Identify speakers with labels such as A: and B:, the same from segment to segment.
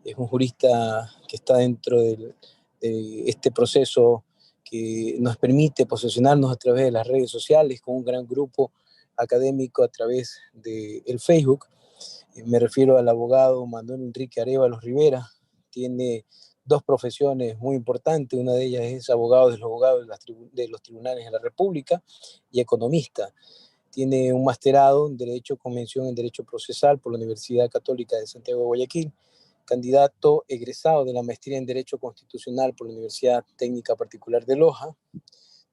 A: Es un jurista que está dentro de este proceso que nos permite posicionarnos a través de las redes sociales con un gran grupo académico a través del Facebook. Me refiero al abogado Manuel Enrique Arévalos Rivera. Tiene dos profesiones muy importantes. Una de ellas es abogado de los abogados de los tribunales de la República y economista. Tiene un masterado en Derecho Convención en Derecho Procesal por la Universidad Católica de Santiago de Guayaquil, candidato egresado de la maestría en Derecho Constitucional por la Universidad Técnica Particular de Loja.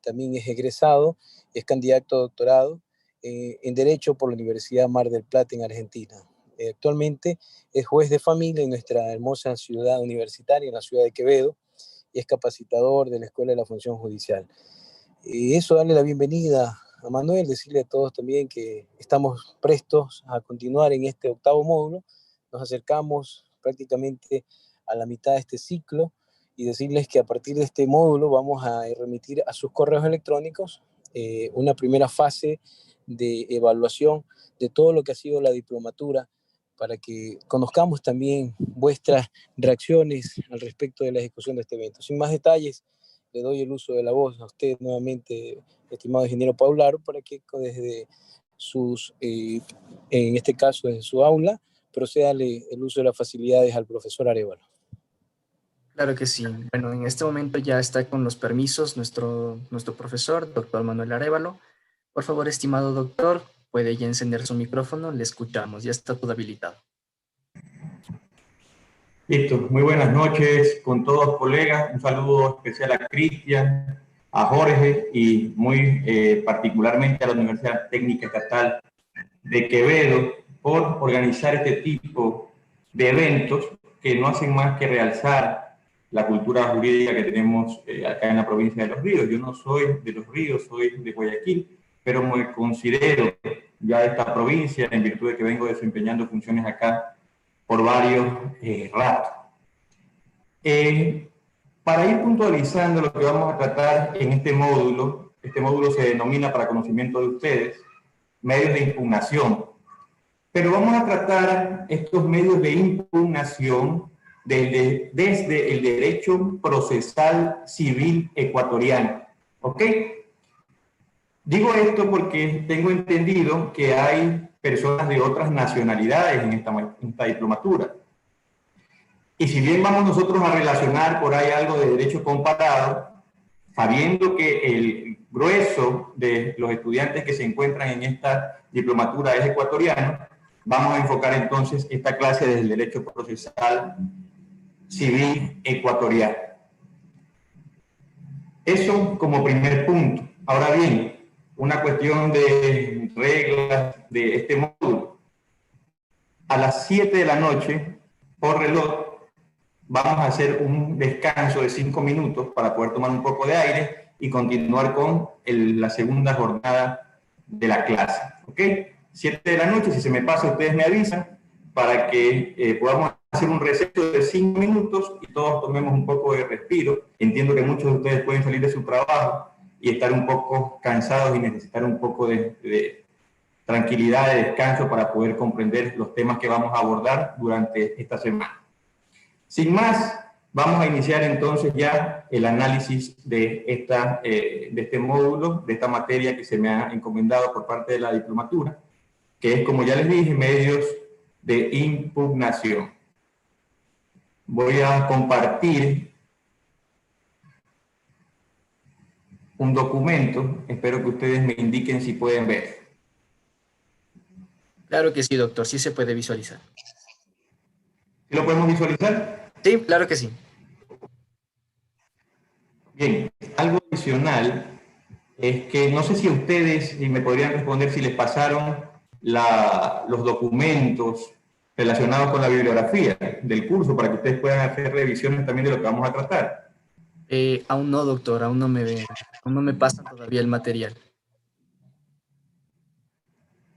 A: También es egresado, es candidato a doctorado en Derecho por la Universidad Mar del Plata en Argentina. Actualmente es juez de familia en nuestra hermosa ciudad universitaria, en la ciudad de Quevedo, y es capacitador de la Escuela de la Función Judicial. Eso, darle la bienvenida a Manuel, decirle a todos también que estamos prestos a continuar en este octavo módulo. Nos acercamos prácticamente a la mitad de este ciclo y decirles que a partir de este módulo vamos a remitir a sus correos electrónicos una primera fase de evaluación de todo lo que ha sido la diplomatura, para que conozcamos también vuestras reacciones al respecto de la ejecución de este evento. Sin más detalles, le doy el uso de la voz a usted nuevamente, estimado ingeniero Paularo, para que desde sus, en este caso desde su aula, procédale el uso de las facilidades al profesor Arévalo.
B: Claro que sí. Bueno, en este momento ya está con los permisos nuestro profesor, doctor Manuel Arévalo. Por favor, estimado doctor, puede ya encender su micrófono, le escuchamos, ya está todo habilitado.
C: Listo, muy buenas noches con todos colegas, un saludo especial a Cristian, a Jorge y muy particularmente a la Universidad Técnica Estatal de Quevedo por organizar este tipo de eventos que no hacen más que realzar la cultura jurídica que tenemos acá en la provincia de Los Ríos. Yo no soy de Los Ríos, soy de Guayaquil, pero me considero ya de esta provincia en virtud de que vengo desempeñando funciones acá por varios ratos. Para ir puntualizando lo que vamos a tratar en este módulo se denomina, para conocimiento de ustedes, medios de impugnación. Pero vamos a tratar estos medios de impugnación desde el derecho procesal civil ecuatoriano. ¿Ok? Digo esto porque tengo entendido que hay personas de otras nacionalidades en esta diplomatura. Y si bien vamos nosotros a relacionar por ahí algo de derecho comparado, sabiendo que el grueso de los estudiantes que se encuentran en esta diplomatura es ecuatoriano, vamos a enfocar entonces esta clase desde el derecho procesal civil ecuatoriano. Eso como primer punto. Ahora bien, una cuestión de reglas de este módulo. A las 7 de la noche, por reloj, vamos a hacer un descanso de 5 minutos para poder tomar un poco de aire y continuar con la segunda jornada de la clase. ¿Ok? 7 de la noche, si se me pasa, ustedes me avisan para que podamos hacer un receso de 5 minutos y todos tomemos un poco de respiro. Entiendo que muchos de ustedes pueden salir de su trabajo y estar un poco cansados y necesitar un poco de tranquilidad, de descanso para poder comprender los temas que vamos a abordar durante esta semana. Sin más, vamos a iniciar entonces ya el análisis de este módulo, de esta materia que se me ha encomendado por parte de la diplomatura, que es, como ya les dije, medios de impugnación. Voy a compartir un documento, espero que ustedes me indiquen si pueden ver.
B: Claro que sí, doctor, sí se puede visualizar.
C: ¿Sí lo podemos visualizar?
B: Sí, claro que sí.
C: Bien, algo adicional es que no sé si ustedes me podrían responder si les pasaron los documentos relacionados con la bibliografía del curso para que ustedes puedan hacer revisiones también de lo que vamos a tratar.
B: Aún no, doctor, aún no me pasa todavía el material.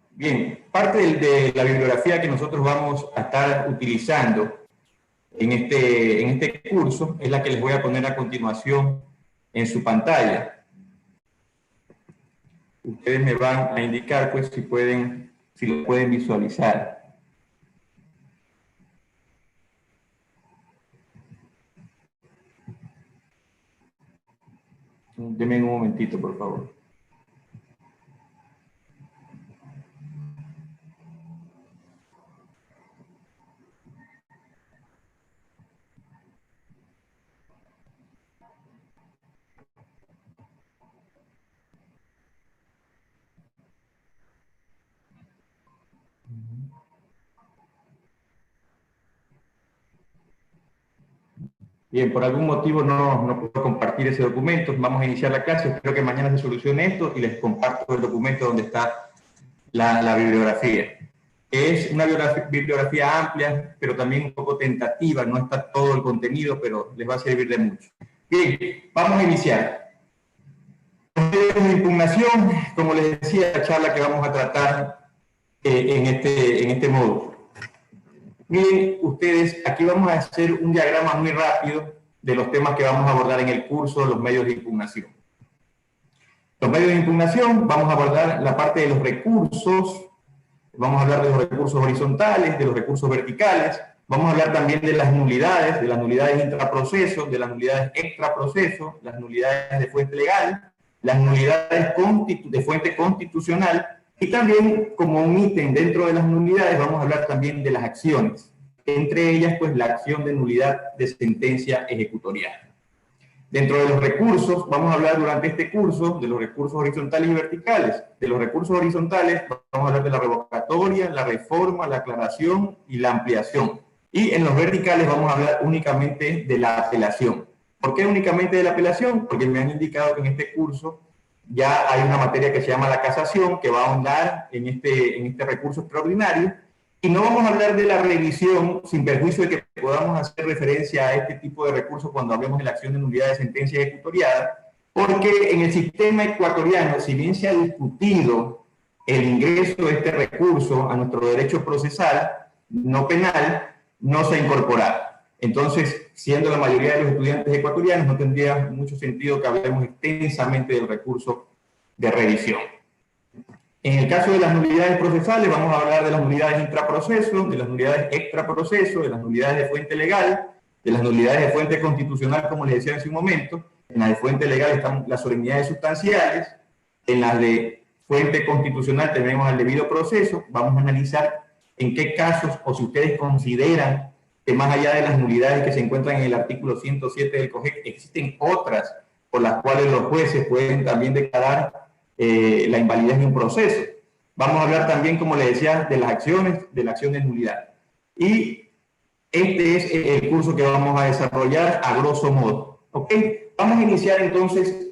C: Bien, parte de la bibliografía que nosotros vamos a estar utilizando en este curso es la que les voy a poner a continuación en su pantalla. Ustedes me van a indicar pues si lo pueden visualizar. Denme un momentito, por favor. Bien, por algún motivo no puedo compartir ese documento. Vamos a iniciar la clase. Espero que mañana se solucione esto y les comparto el documento donde está la bibliografía. Es una bibliografía amplia, pero también un poco tentativa. No está todo el contenido, pero les va a servir de mucho. Bien, vamos a iniciar. De impugnación, como les decía, la charla que vamos a tratar en este módulo. Miren ustedes, aquí vamos a hacer un diagrama muy rápido de los temas que vamos a abordar en el curso, los medios de impugnación. Los medios de impugnación, vamos a abordar la parte de los recursos, vamos a hablar de los recursos horizontales, de los recursos verticales, vamos a hablar también de las nulidades intraproceso, de las nulidades extraproceso, las nulidades de fuente legal, las nulidades de fuente constitucional, y también, como un ítem dentro de las nulidades, vamos a hablar también de las acciones. Entre ellas, pues, la acción de nulidad de sentencia ejecutorial. Dentro de los recursos, vamos a hablar durante este curso de los recursos horizontales y verticales. De los recursos horizontales, vamos a hablar de la revocatoria, la reforma, la aclaración y la ampliación. Y en los verticales vamos a hablar únicamente de la apelación. ¿Por qué únicamente de la apelación? Porque me han indicado que en este curso ya hay una materia que se llama la casación, que va a ahondar en este recurso extraordinario, y no vamos a hablar de la revisión, sin perjuicio de que podamos hacer referencia a este tipo de recursos cuando hablemos de la acción de nulidad de sentencia ejecutoriada, porque en el sistema ecuatoriano, si bien se ha discutido el ingreso de este recurso a nuestro derecho procesal, no penal, no se ha incorporado. Entonces, siendo la mayoría de los estudiantes ecuatorianos, no tendría mucho sentido que hablemos extensamente del recurso de revisión. En el caso de las nulidades procesales, vamos a hablar de las nulidades intraproceso, de las nulidades extraproceso, de las nulidades de fuente legal, de las nulidades de fuente constitucional, como les decía hace un momento. En las de fuente legal están las solemnidades sustanciales, en las de fuente constitucional tenemos el debido proceso. Vamos a analizar en qué casos, o si ustedes consideran que más allá de las nulidades que se encuentran en el artículo 107 del COGEC, existen otras por las cuales los jueces pueden también declarar la invalidez de un proceso. Vamos a hablar también, como les decía, de las acciones, de la acción de nulidad. Y este es el curso que vamos a desarrollar a grosso modo. ¿Ok? Vamos a iniciar entonces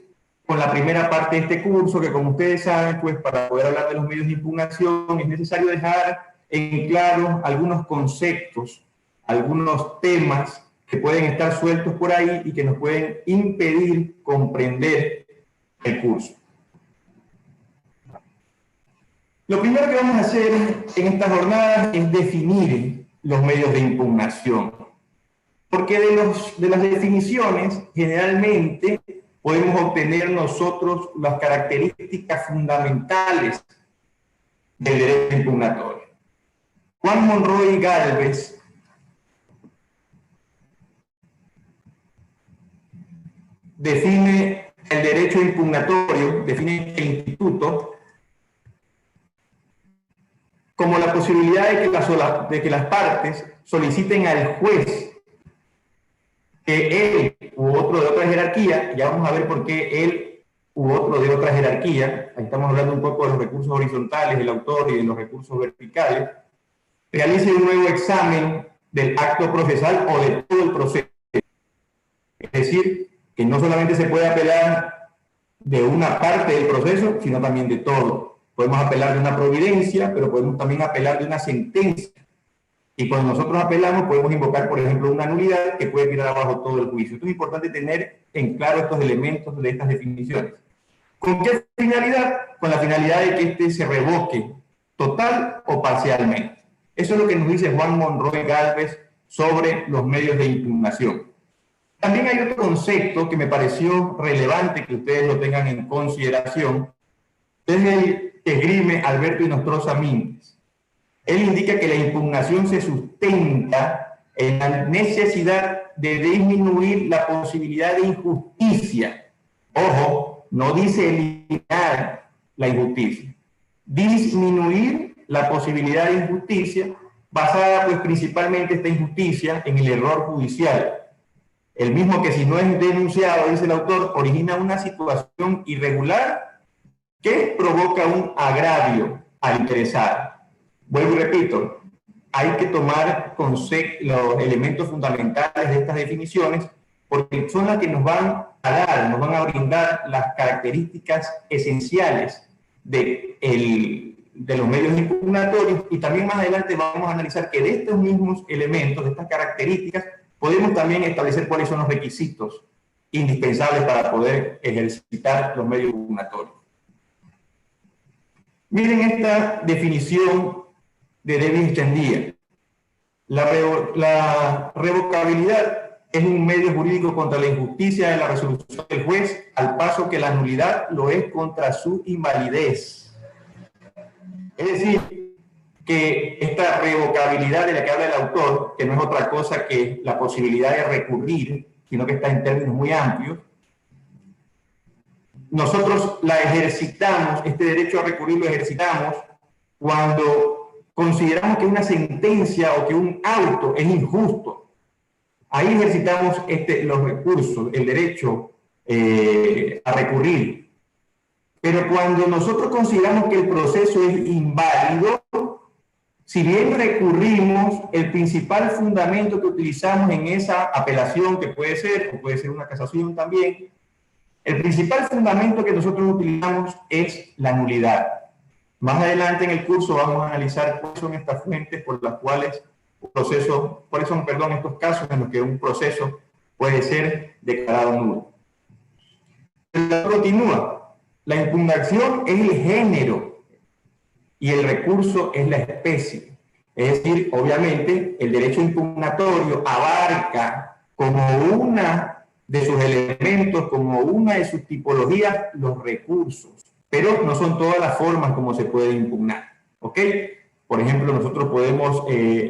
C: con la primera parte de este curso, que como ustedes saben, pues para poder hablar de los medios de impugnación es necesario dejar en claro algunos conceptos, algunos temas que pueden estar sueltos por ahí y que nos pueden impedir comprender el curso. Lo primero que vamos a hacer en esta jornada es definir los medios de impugnación. Porque de las definiciones, generalmente, podemos obtener nosotros las características fundamentales del derecho impugnatorio. Juan Monroy Gálvez define el derecho impugnatorio, define el instituto como la posibilidad de que las partes soliciten al juez que él u otro de otra jerarquía, ya vamos a ver por qué él u otro de otra jerarquía, ahí estamos hablando un poco de los recursos horizontales, del autor y de los recursos verticales, realice un nuevo examen del acto procesal o de todo el proceso. Es decir, que no solamente se puede apelar de una parte del proceso, sino también de todo. Podemos apelar de una providencia, pero podemos también apelar de una sentencia. Y cuando nosotros apelamos, podemos invocar, por ejemplo, una nulidad que puede tirar abajo todo el juicio. Entonces es importante tener en claro estos elementos de estas definiciones. ¿Con qué finalidad? Con la finalidad de que éste se revoque total o parcialmente. Eso es lo que nos dice Juan Monroy Gálvez sobre los medios de impugnación. También hay otro concepto que me pareció relevante que ustedes lo tengan en consideración, es el que esgrime Alberto Inostroza Mínguez. Él indica que la impugnación se sustenta en la necesidad de disminuir la posibilidad de injusticia Ojo, no dice eliminar la injusticia, disminuir la posibilidad de injusticia, basada pues principalmente esta injusticia en el error judicial. El mismo que si no es denunciado, dice el autor, origina una situación irregular que provoca un agravio al interesado. Vuelvo y repito, hay que tomar los elementos fundamentales de estas definiciones porque son las que nos van a dar, nos van a brindar las características esenciales de los medios impugnatorios, y también más adelante vamos a analizar que de estos mismos elementos, de estas características, podemos también establecer cuáles son los requisitos indispensables para poder ejercitar los medios impugnatorios. Miren esta definición de Davis extendida. La revocabilidad es un medio jurídico contra la injusticia de la resolución del juez, al paso que la nulidad lo es contra su invalidez. Es decir, que esta revocabilidad de la que habla el autor, que no es otra cosa que la posibilidad de recurrir, sino que está en términos muy amplios, nosotros la ejercitamos, este derecho a recurrir lo ejercitamos cuando consideramos que una sentencia o que un auto es injusto. Ahí ejercitamos los recursos, el derecho a recurrir. Pero cuando nosotros consideramos que el proceso es inválido, si bien recurrimos, el principal fundamento que utilizamos en esa apelación, que puede ser, o puede ser una casación también, el principal fundamento que nosotros utilizamos es la nulidad. Más adelante en el curso vamos a analizar cuáles son estas fuentes por las cuales cuáles son, estos casos en los que un proceso puede ser declarado nulo. Continúa. La impugnación es el género y el recurso es la especie. Es decir, obviamente, el derecho impugnatorio abarca como una de sus elementos, como una de sus tipologías, los recursos, pero no son todas las formas como se puede impugnar, ¿ok? Por ejemplo, nosotros podemos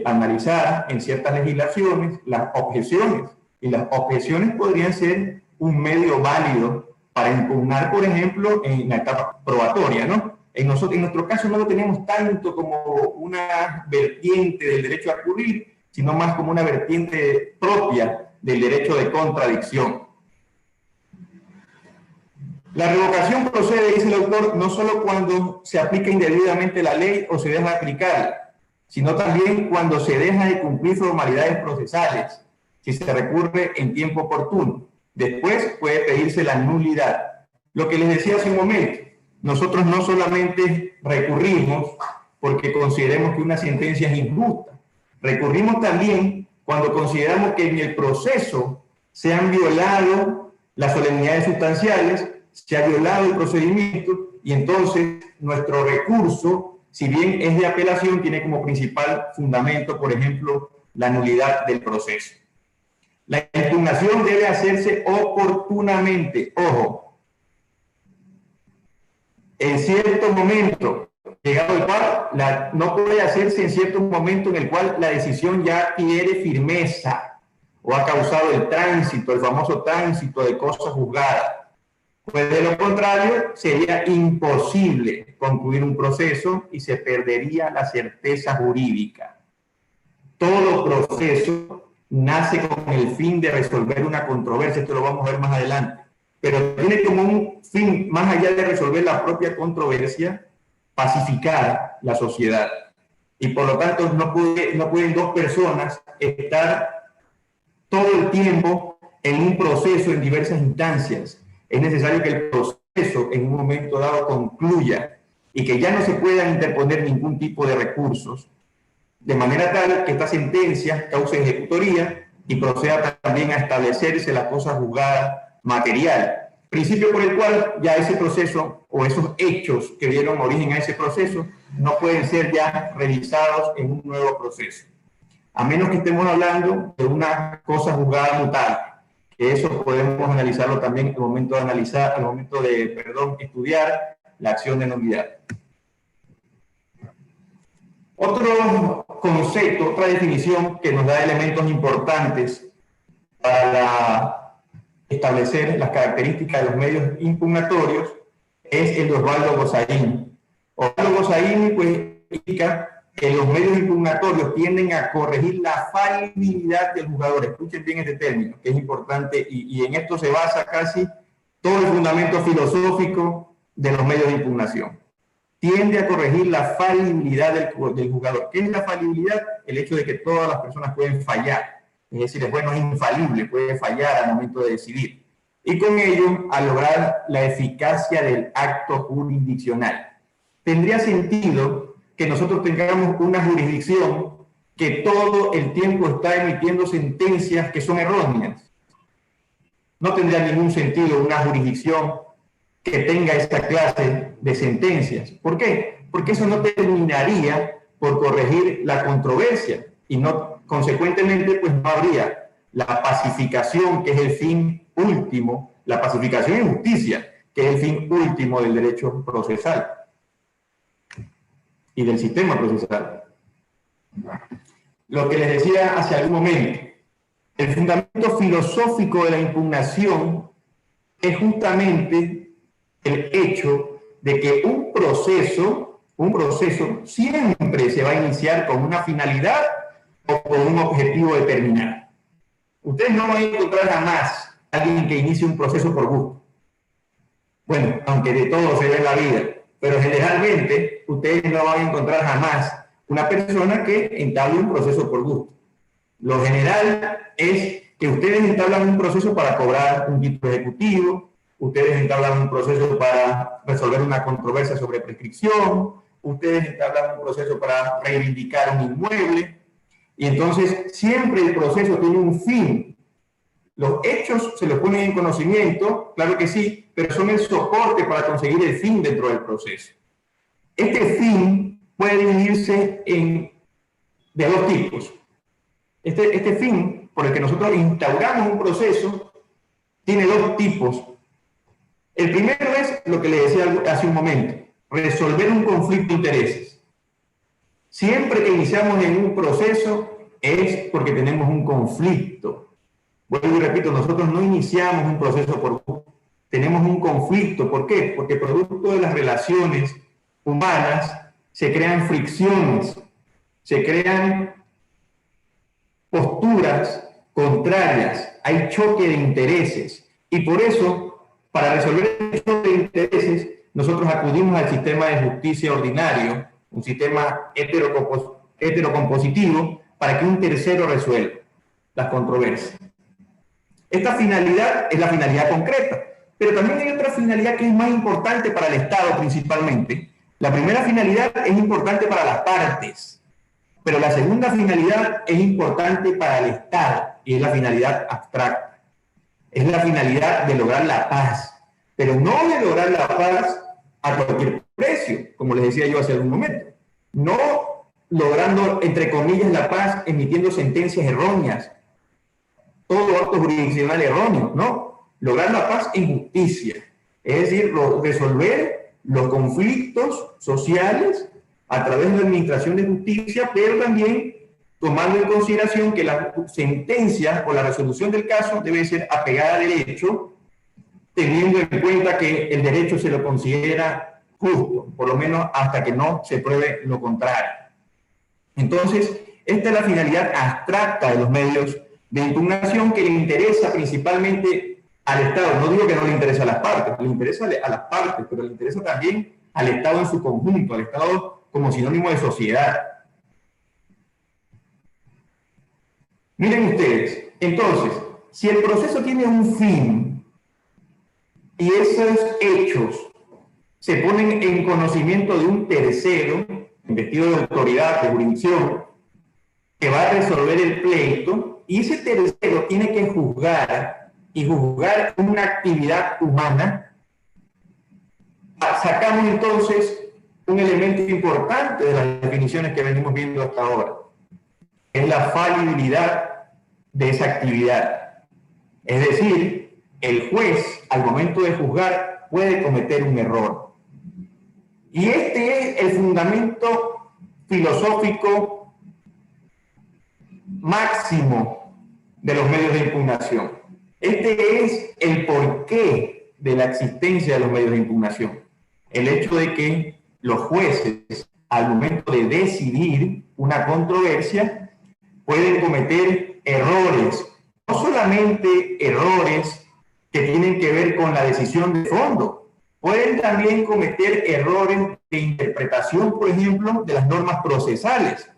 C: analizar en ciertas legislaciones las objeciones, y las objeciones podrían ser un medio válido para impugnar, por ejemplo, en la etapa probatoria, ¿no? En nuestro caso no lo tenemos tanto como una vertiente del derecho a recurrir, sino más como una vertiente propia del derecho de contradicción. La revocación procede, dice el autor, no solo cuando se aplica indebidamente la ley o se deja de aplicar, sino también cuando se deja de cumplir formalidades procesales, si se recurre en tiempo oportuno. Después puede pedirse la nulidad. Lo que les decía hace un momento, nosotros no solamente recurrimos porque consideremos que una sentencia es injusta, recurrimos también cuando consideramos que en el proceso se han violado las solemnidades sustanciales, se ha violado el procedimiento, y entonces nuestro recurso, si bien es de apelación, tiene como principal fundamento, por ejemplo, la nulidad del proceso. La impugnación debe hacerse oportunamente, ojo, en cierto momento, llegado el cual no puede hacerse en cierto momento en el cual la decisión ya adquiere firmeza o ha causado el tránsito, el famoso tránsito de cosa juzgada. Pues de lo contrario, sería imposible concluir un proceso y se perdería la certeza jurídica. Todo proceso nace con el fin de resolver una controversia, esto lo vamos a ver más adelante, pero tiene como un fin, más allá de resolver la propia controversia, pacificar la sociedad. Y por lo tanto no pueden dos personas estar todo el tiempo en un proceso en diversas instancias. Es necesario que el proceso en un momento dado concluya y que ya no se puedan interponer ningún tipo de recursos, de manera tal que esta sentencia cause ejecutoría y proceda también a establecerse la cosa juzgada material. Principio por el cual ya ese proceso o esos hechos que dieron origen a ese proceso no pueden ser ya revisados en un nuevo proceso. A menos que estemos hablando de una cosa juzgada mutable, que eso podemos analizarlo también al momento de estudiar la acción de nulidad. Otro concepto, otra definición que nos da elementos importantes para establecer las características de los medios impugnatorios es el de Osvaldo Gozaín. Osvaldo Gozaín pues indica que los medios impugnatorios tienden a corregir la falibilidad del juzgador. Escuchen bien este término, que es importante, y en esto se basa casi todo el fundamento filosófico de los medios de impugnación. Tiende a corregir la falibilidad del juzgador. ¿Qué es la falibilidad? El hecho de que todas las personas pueden fallar. Es decir, es infalible, puede fallar al momento de decidir. Y con ello, a lograr la eficacia del acto jurisdiccional. Tendría sentido que nosotros tengamos una jurisdicción que todo el tiempo está emitiendo sentencias que son erróneas. No tendría ningún sentido una jurisdicción que tenga esta clase de sentencias. ¿Por qué? Porque eso no terminaría por corregir la controversia y no, consecuentemente, pues no habría la pacificación, que es el fin último, la pacificación y justicia, que es el fin último del derecho procesal y del sistema procesal. Lo que les decía hace algún momento, el fundamento filosófico de la impugnación es justamente el hecho de que un proceso siempre se va a iniciar con una finalidad o con un objetivo determinado. Ustedes no van a encontrar jamás a alguien que inicie un proceso por gusto. Bueno, aunque de todo se ve en la vida, pero generalmente ustedes no van a encontrar jamás una persona que entable un proceso por gusto. Lo general es que ustedes entablan un proceso para cobrar un título ejecutivo, ustedes entablan un proceso para resolver una controversia sobre prescripción, ustedes entablan un proceso para reivindicar un inmueble, y entonces siempre el proceso tiene un fin. Los hechos se los ponen en conocimiento, claro que sí, pero son el soporte para conseguir el fin dentro del proceso. Este fin puede dividirse de dos tipos. Este fin por el que nosotros instauramos un proceso tiene dos tipos. El primero es lo que le decía hace un momento, resolver un conflicto de intereses. Siempre que iniciamos en un proceso es porque tenemos un conflicto. Vuelvo y repito, nosotros no iniciamos un proceso por gusto, tenemos un conflicto. ¿Por qué? Porque producto de las relaciones humanas se crean fricciones, se crean posturas contrarias, hay choque de intereses. Y por eso, para resolver el choque de intereses, nosotros acudimos al sistema de justicia ordinario, un sistema heterocompositivo, para que un tercero resuelva las controversias. Esta finalidad es la finalidad concreta, pero también hay otra finalidad que es más importante para el Estado principalmente. La primera finalidad es importante para las partes, pero la segunda finalidad es importante para el Estado y es la finalidad abstracta. Es la finalidad de lograr la paz, pero no de lograr la paz a cualquier precio, como les decía yo hace algún momento. No logrando, entre comillas, la paz emitiendo sentencias erróneas, todo acto jurisdiccional erróneo, no. Lograr la paz en justicia, es decir, resolver los conflictos sociales a través de la administración de justicia, pero también tomando en consideración que la sentencia o la resolución del caso debe ser apegada al derecho, teniendo en cuenta que el derecho se lo considera justo, por lo menos hasta que no se pruebe lo contrario. Entonces, esta es la finalidad abstracta de los medios de impugnación que le interesa principalmente al Estado. No digo que no le interesa a las partes, le interesa a las partes, pero le interesa también al Estado en su conjunto, al Estado como sinónimo de sociedad. Miren ustedes, entonces, si el proceso tiene un fin y esos hechos se ponen en conocimiento de un tercero, investido de autoridad, de jurisdicción, que va a resolver el pleito, y ese tercero tiene que juzgar, y juzgar una actividad humana, sacamos entonces un elemento importante de las definiciones que venimos viendo hasta ahora. Es la falibilidad de esa actividad. Es decir, el juez, al momento de juzgar, puede cometer un error. Y este es el fundamento filosófico máximo de los medios de impugnación. Este es el porqué de la existencia de los medios de impugnación. El hecho de que los jueces, al momento de decidir una controversia, pueden cometer errores, no solamente errores que tienen que ver con la decisión de fondo, pueden también cometer errores de interpretación, por ejemplo, de las normas procesales.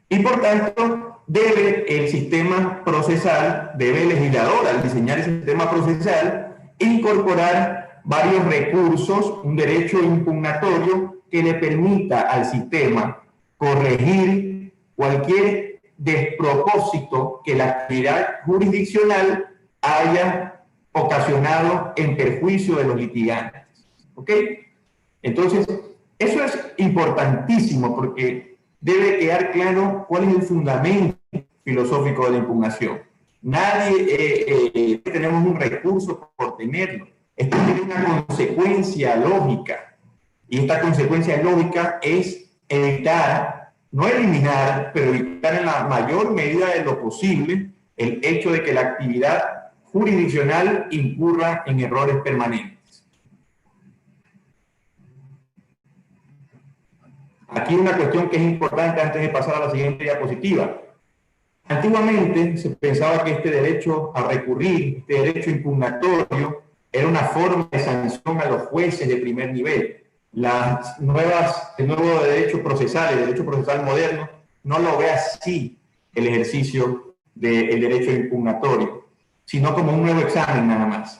C: Y por tanto, el sistema procesal, debe el legislador, al diseñar ese sistema procesal, incorporar varios recursos, un derecho impugnatorio que le permita al sistema corregir cualquier despropósito que la actividad jurisdiccional haya ocasionado en perjuicio de los litigantes. ¿Ok? Entonces, eso es importantísimo porque debe quedar claro cuál es el fundamento filosófico de la impugnación. Nadie tenemos un recurso por tenerlo. Esto tiene una consecuencia lógica. Y esta consecuencia lógica es evitar, no eliminar, pero evitar en la mayor medida de lo posible el hecho de que la actividad jurisdiccional incurra en errores permanentes. Aquí una cuestión que es importante antes de pasar a la siguiente diapositiva. Antiguamente se pensaba que este derecho a recurrir, este derecho impugnatorio, era una forma de sanción a los jueces de primer nivel. El nuevo derecho procesal, el derecho procesal moderno, no lo ve así el ejercicio del derecho impugnatorio, sino como un nuevo examen nada más.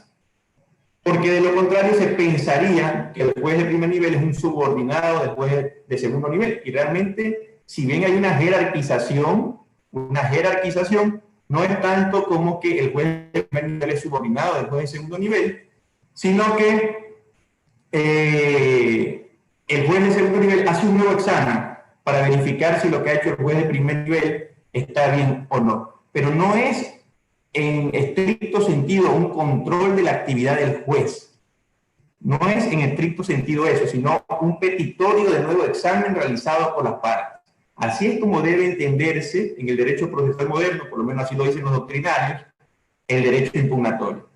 C: Porque de lo contrario se pensaría que el juez de primer nivel es un subordinado del juez de segundo nivel. Y realmente, si bien hay una jerarquización, no es tanto como que el juez de primer nivel es subordinado del juez de segundo nivel, sino que el juez de segundo nivel hace un nuevo examen para verificar si lo que ha hecho el juez de primer nivel está bien o no. Pero no es en estricto sentido un control de la actividad del juez. No es en estricto sentido eso, sino un petitorio de nuevo examen realizado por las partes. Así es como debe entenderse en el derecho procesal moderno, por lo menos así lo dicen los doctrinarios, el derecho impugnatorio.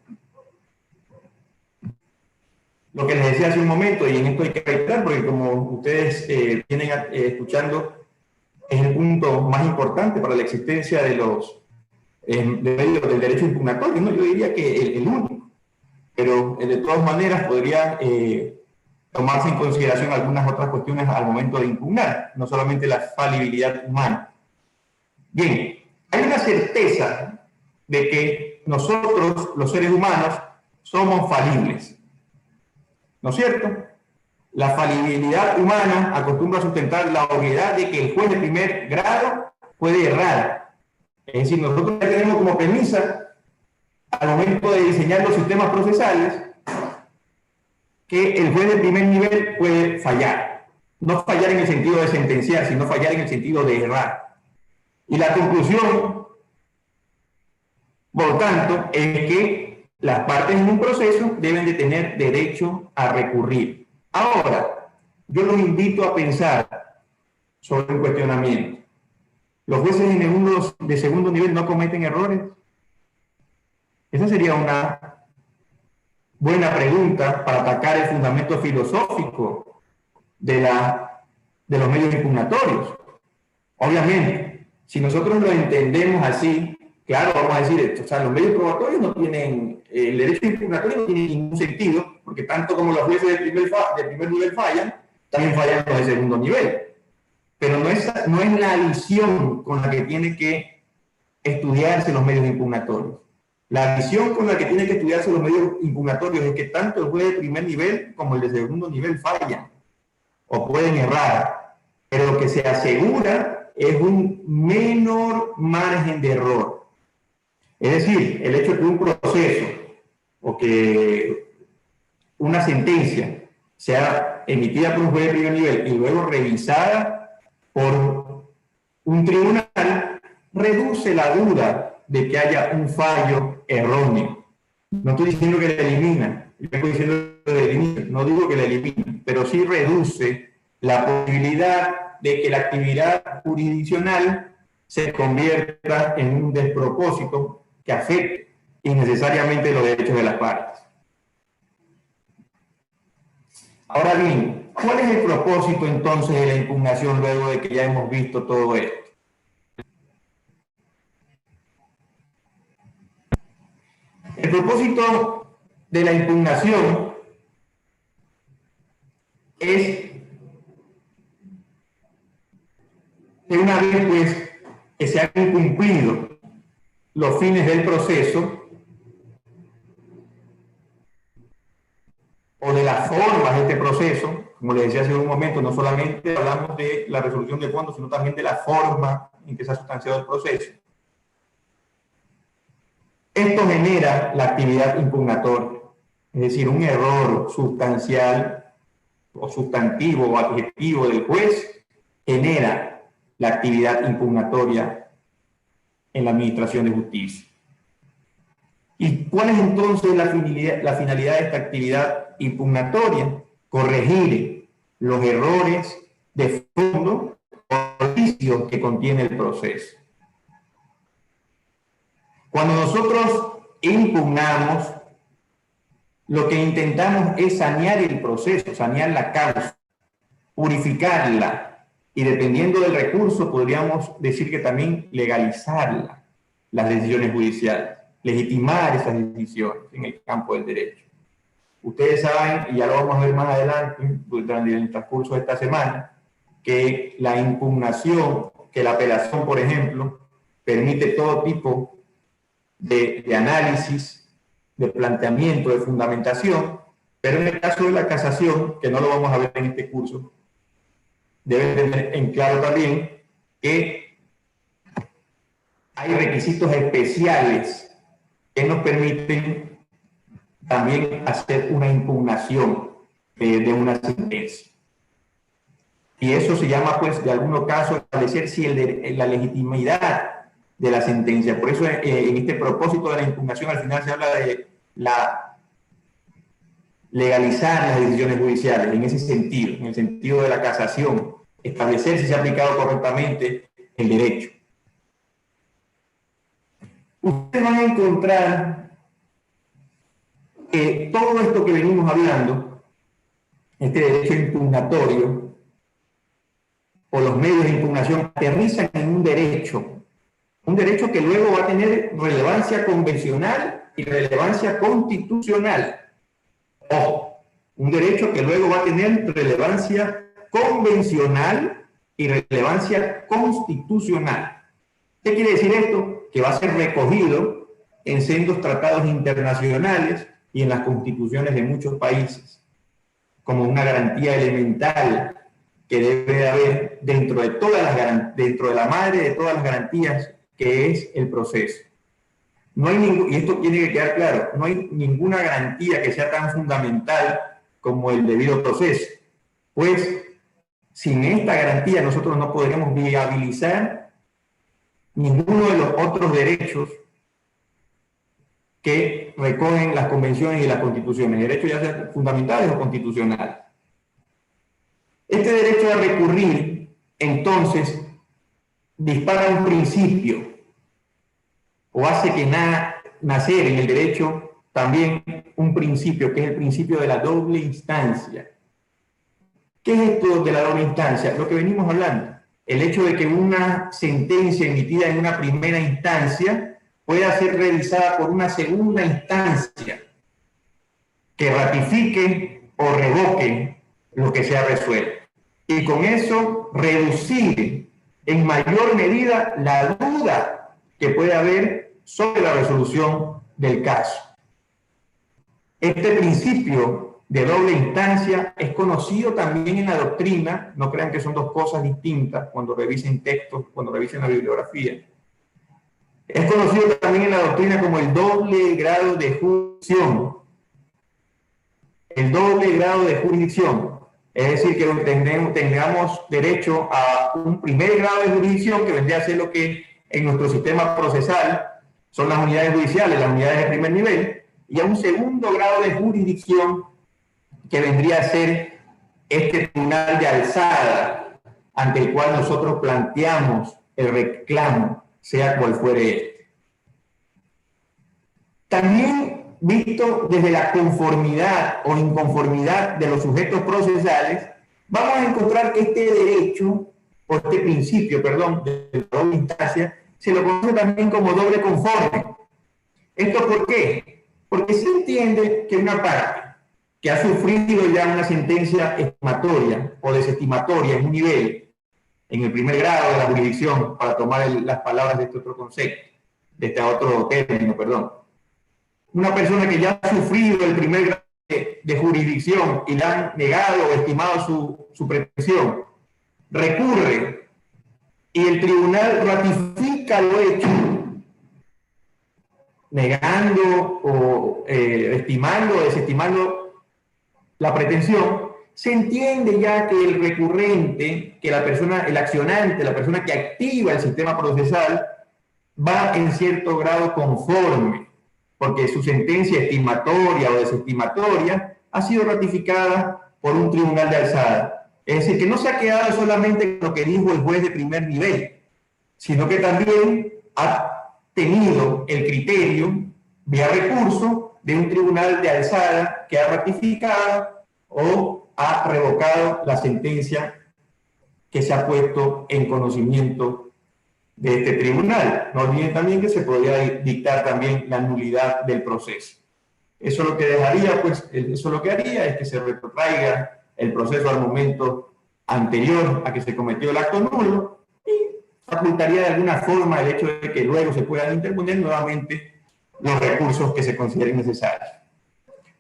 C: Lo que les decía hace un momento, y en esto hay que reiterar, porque como ustedes vienen escuchando, es el punto más importante para la existencia de los del derecho impugnatorio, ¿no? Yo diría que el único, pero de todas maneras podría tomarse en consideración algunas otras cuestiones al momento de impugnar, no solamente la falibilidad humana. Bien, hay una certeza de que nosotros, los seres humanos, somos falibles, ¿no es cierto? La falibilidad humana acostumbra a sustentar la obviedad de que el juez de primer grado puede errar. Es decir, nosotros ya tenemos como premisa, al momento de diseñar los sistemas procesales, que el juez de primer nivel puede fallar. No fallar en el sentido de sentenciar, sino fallar en el sentido de errar. Y la conclusión, por tanto, es que las partes en un proceso deben de tener derecho a recurrir. Ahora, yo los invito a pensar sobre un cuestionamiento. ¿Los jueces de segundo nivel no cometen errores? Esa sería una buena pregunta para atacar el fundamento filosófico de los medios impugnatorios. Obviamente, si nosotros lo entendemos así, claro, vamos a decir, o sea, los medios probatorios no tienen, el derecho impugnatorio no tiene ningún sentido, porque tanto como los jueces de primer nivel fallan, también fallan los de segundo nivel. Pero no es la visión con la que tiene que estudiarse los medios impugnatorios. La visión con la que tiene que estudiarse los medios impugnatorios es que tanto el juez de primer nivel como el de segundo nivel fallan o pueden errar, pero lo que se asegura es un menor margen de error. Es decir, el hecho de que un proceso o que una sentencia sea emitida por un juez de primer nivel y luego revisada por un tribunal, reduce la duda de que haya un fallo erróneo. No estoy diciendo que la elimina, yo estoy diciendo que la elimina, no digo que la elimina, pero sí reduce la posibilidad de que la actividad jurisdiccional se convierta en un despropósito que afecte. innecesariamente los derechos de las partes. Ahora bien, ¿cuál es el propósito entonces de la impugnación luego de que ya hemos visto todo esto? El propósito de la impugnación es que una vez pues que se han incumplido los fines del proceso o de las formas de este proceso, como les decía hace un momento, no solamente hablamos de la resolución de fondos, sino también de la forma en que se ha sustanciado el proceso. Esto genera la actividad impugnatoria, es decir, un error sustancial o sustantivo o adjetivo del juez genera la actividad impugnatoria en la administración de justicia. ¿Y cuál es entonces la finalidad de esta actividad impugnatoria? Corregir los errores de fondo o vicios que contiene el proceso. Cuando nosotros impugnamos, lo que intentamos es sanear el proceso, sanear la causa, purificarla, y dependiendo del recurso podríamos decir que también legalizarla, las decisiones judiciales, legitimar esas decisiones en el campo del derecho. Ustedes saben, y ya lo vamos a ver más adelante, durante el transcurso de esta semana, que la impugnación, que la apelación, por ejemplo, permite todo tipo de análisis, de planteamiento, de fundamentación, pero en el caso de la casación, que no lo vamos a ver en este curso, deben tener en claro también que hay requisitos especiales que nos permiten también hacer una impugnación de una sentencia. Y eso se llama, pues, de algunos casos, establecer si la legitimidad de la sentencia. Por eso, en este propósito de la impugnación, al final se habla de legalizar las decisiones judiciales, en ese sentido, en el sentido de la casación, establecer si se ha aplicado correctamente el derecho. Ustedes van a encontrar que todo esto que venimos hablando, este derecho impugnatorio, o los medios de impugnación, aterrizan en un derecho que luego va a tener relevancia convencional y relevancia constitucional. Ojo, un derecho que luego va a tener relevancia convencional y relevancia constitucional. ¿Qué quiere decir esto? Que va a ser recogido en sendos tratados internacionales y en las constituciones de muchos países, como una garantía elemental que debe haber dentro de la madre de todas las garantías, que es el proceso. No hay y esto tiene que quedar claro, no hay ninguna garantía que sea tan fundamental como el debido proceso, pues sin esta garantía nosotros no podremos viabilizar ninguno de los otros derechos que recogen las convenciones y las constituciones, derechos ya sean fundamentales o constitucionales. Este derecho a recurrir, entonces, dispara un principio o hace que nacer en el derecho también un principio, que es el principio de la doble instancia. ¿Qué es esto de la doble instancia? Lo que venimos hablando. El hecho de que una sentencia emitida en una primera instancia pueda ser revisada por una segunda instancia que ratifique o revoque lo que se ha resuelto. Y con eso reducir en mayor medida la duda que puede haber sobre la resolución del caso. Este principio de doble instancia es conocido también en la doctrina, no crean que son dos cosas distintas cuando revisen textos, cuando revisen la bibliografía. Es conocido también en la doctrina como el doble grado de jurisdicción. El doble grado de jurisdicción. Es decir, que tengamos derecho a un primer grado de jurisdicción, que vendría a ser lo que en nuestro sistema procesal son las unidades judiciales, las unidades de primer nivel, y a un segundo grado de jurisdicción, que vendría a ser este tribunal de alzada, ante el cual nosotros planteamos el reclamo, sea cual fuere este. también visto desde la conformidad o inconformidad de los sujetos procesales, vamos a encontrar que este derecho, o este principio, perdón, de la doble instancia, se lo conoce también como doble conforme. ¿Esto por qué? Porque se entiende que una parte que ha sufrido ya una sentencia estimatoria o desestimatoria en un nivel, en el primer grado de la jurisdicción, para tomar las palabras de este otro concepto, de este otro término, perdón. Una persona que ya ha sufrido el primer grado de jurisdicción y le han negado o estimado su pretensión, recurre y el tribunal ratifica lo hecho, negando o estimando o desestimando la pretensión, se entiende ya que el recurrente, que la persona, el accionante, la persona que activa el sistema procesal, va en cierto grado conforme, porque su sentencia estimatoria o desestimatoria ha sido ratificada por un tribunal de alzada. Es decir, que no se ha quedado solamente con lo que dijo el juez de primer nivel, sino que también ha tenido el criterio, vía recurso, de un tribunal de alzada que ha ratificado o ha revocado la sentencia que se ha puesto en conocimiento de este tribunal. No olviden también que se podría dictar también la nulidad del proceso. Eso lo que dejaría, pues, eso lo que haría es que se retrotraiga el proceso al momento anterior a que se cometió el acto nulo y facultaría de alguna forma el hecho de que luego se puedan interponer nuevamente los recursos que se consideren necesarios.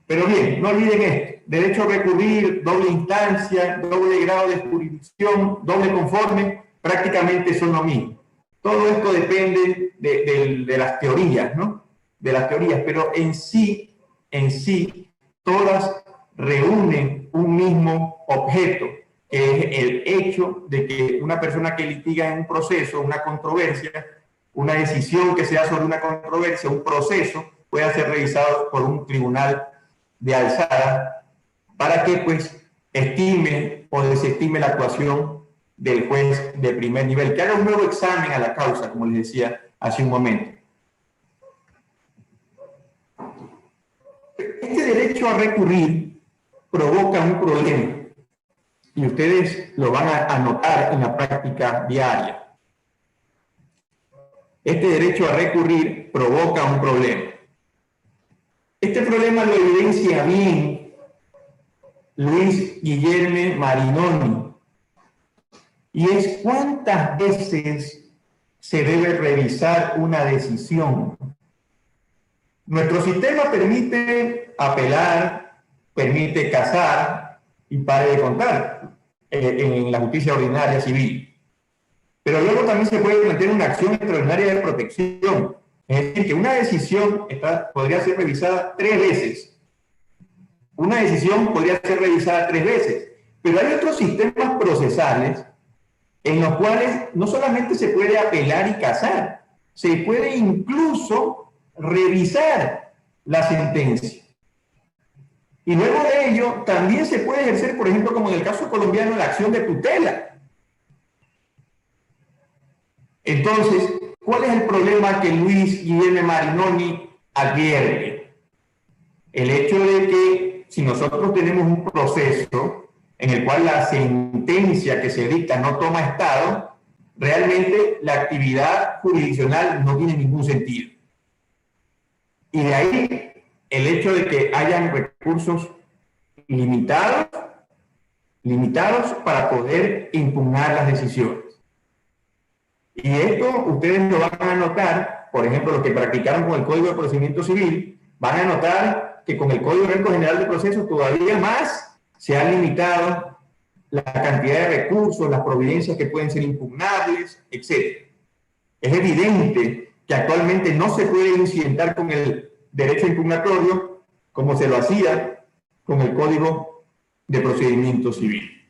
C: Pero bien, no olviden esto: derecho a recurrir, doble instancia, doble grado de jurisdicción, doble conforme, prácticamente son lo mismo. Todo esto depende de las teorías, ¿no? De las teorías, pero en sí, todas reúnen un mismo objeto, que es el hecho de que una persona que litiga en un proceso, una controversia, una decisión que sea sobre una controversia, un proceso, pueda ser revisado por un tribunal de alzada para que, pues, estime o desestime la actuación del juez de primer nivel, que haga un nuevo examen a la causa, como les decía hace un momento. Este derecho a recurrir provoca un problema, y ustedes lo van a notar en la práctica diaria. Este derecho a recurrir provoca un problema. Este problema lo evidencia bien Luis Guillermo Marinoni, y es cuántas veces se debe revisar una decisión. Nuestro sistema permite apelar, permite casar y pare de contar en la justicia ordinaria civil. Pero luego también se puede plantear una acción extraordinaria de protección. Es decir, que una decisión podría ser revisada 3 veces. Una decisión podría ser revisada 3 veces. Pero hay otros sistemas procesales en los cuales no solamente se puede apelar y casar, se puede incluso revisar la sentencia. Y luego de ello, también se puede ejercer, por ejemplo, como en el caso colombiano, la acción de tutela. Entonces, ¿cuál es el problema que Luis Guillermo Marinoni advierte? El hecho de que si nosotros tenemos un proceso en el cual la sentencia que se dicta no toma estado, realmente la actividad jurisdiccional no tiene ningún sentido. Y de ahí el hecho de que hayan recursos limitados para poder impugnar las decisiones. Y esto ustedes lo van a notar, por ejemplo, los que practicaron con el Código de Procedimiento Civil, van a notar que con el Código General de Procesos todavía más se ha limitado la cantidad de recursos, las providencias que pueden ser impugnables, etc. Es evidente que actualmente no se puede incidentar con el derecho impugnatorio como se lo hacía con el Código de Procedimiento Civil.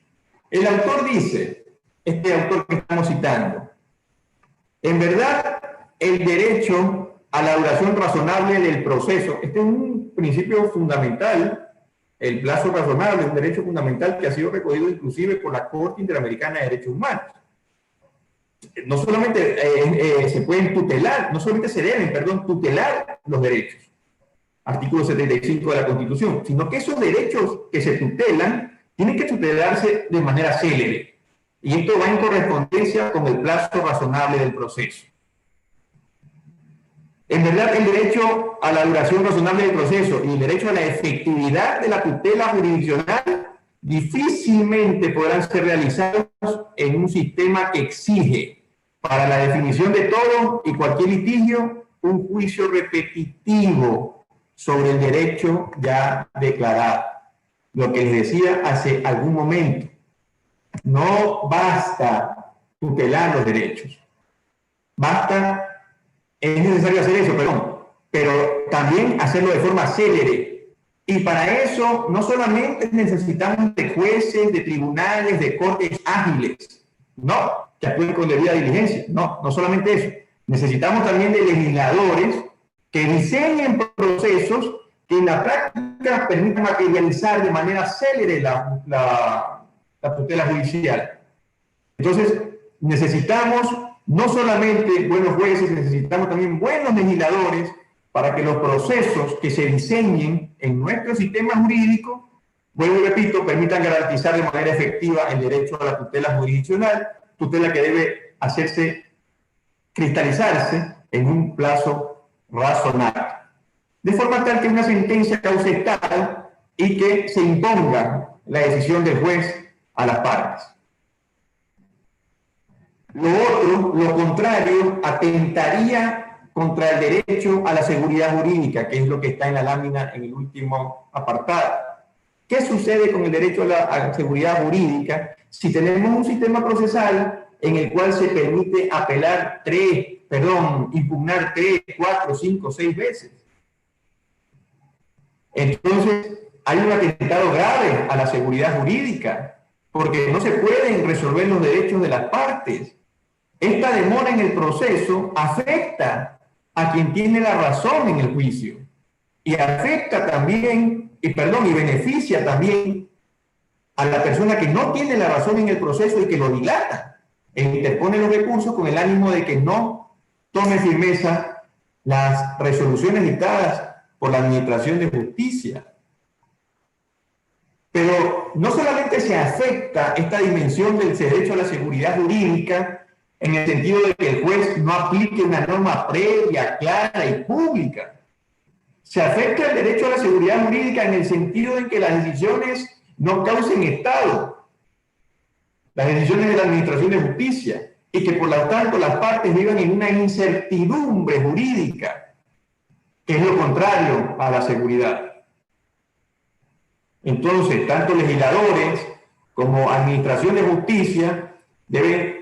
C: El autor dice, este autor que estamos citando, en verdad, el derecho a la duración razonable del proceso, este es un principio fundamental, el plazo razonable, un derecho fundamental que ha sido recogido inclusive por la Corte Interamericana de Derechos Humanos. No solamente se pueden tutelar, no solamente se deben, tutelar los derechos, artículo 75 de la Constitución, sino que esos derechos que se tutelan tienen que tutelarse de manera célere. Y esto va en correspondencia con el plazo razonable del proceso. En verdad, el derecho a la duración razonable del proceso y el derecho a la efectividad de la tutela jurisdiccional difícilmente podrán ser realizados en un sistema que exige para la definición de todo y cualquier litigio un juicio repetitivo sobre el derecho ya declarado. Lo que les decía hace algún momento, no basta tutelar los derechos, es necesario hacer eso, pero también hacerlo de forma célere. Y para eso no solamente necesitamos de jueces, de tribunales, de cortes ágiles, no, que actúen con debida diligencia, no solamente eso. Necesitamos también de legisladores que diseñen procesos que en la práctica permitan materializar de manera célere la tutela judicial. Entonces, necesitamos no solamente buenos jueces, necesitamos también buenos legisladores para que los procesos que se diseñen en nuestro sistema jurídico, vuelvo y repito, permitan garantizar de manera efectiva el derecho a la tutela jurisdiccional, tutela que debe cristalizarse en un plazo razonable, de forma tal que una sentencia cause estado y que se imponga la decisión del juez a las partes. Lo contrario, atentaría contra el derecho a la seguridad jurídica, que es lo que está en la lámina en el último apartado. ¿Qué sucede con el derecho a la seguridad jurídica si tenemos un sistema procesal en el cual se permite impugnar 3, 4, 5, 6 veces? Entonces, hay un atentado grave a la seguridad jurídica, porque no se pueden resolver los derechos de las partes. Esta demora en el proceso afecta a quien tiene la razón en el juicio y afecta también, y beneficia también a la persona que no tiene la razón en el proceso y que lo dilata e interpone los recursos con el ánimo de que no tome firmeza las resoluciones dictadas por la Administración de Justicia. Pero no solamente se afecta esta dimensión del derecho a la seguridad jurídica en el sentido de que el juez no aplique una norma previa, clara y pública. Se afecta el derecho a la seguridad jurídica en el sentido de que las decisiones no causen estado, las decisiones de la Administración de Justicia, y que por lo tanto las partes vivan en una incertidumbre jurídica, que es lo contrario a la seguridad. Entonces, tanto legisladores como Administración de Justicia deben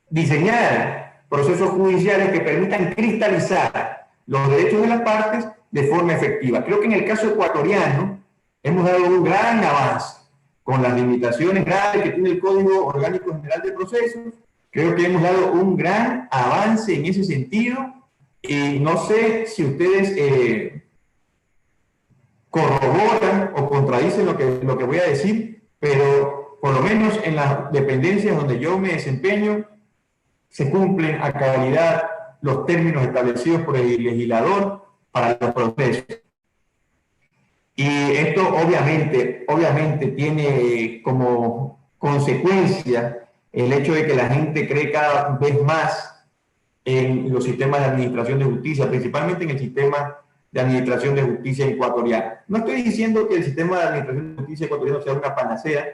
C: diseñar procesos judiciales que permitan cristalizar los derechos de las partes de forma efectiva. Creo que en el caso ecuatoriano hemos dado un gran avance con las limitaciones graves que tiene el Código Orgánico General de Procesos. Creo que hemos dado un gran avance en ese sentido y no sé si ustedes corroboran o contradicen lo que voy a decir, pero por lo menos en las dependencias donde yo me desempeño se cumplen a cabalidad los términos establecidos por el legislador para los procesos. Y esto obviamente tiene como consecuencia el hecho de que la gente cree cada vez más en los sistemas de administración de justicia, principalmente en el sistema de administración de justicia ecuatoriano. No estoy diciendo que el sistema de administración de justicia ecuatoriano sea una panacea,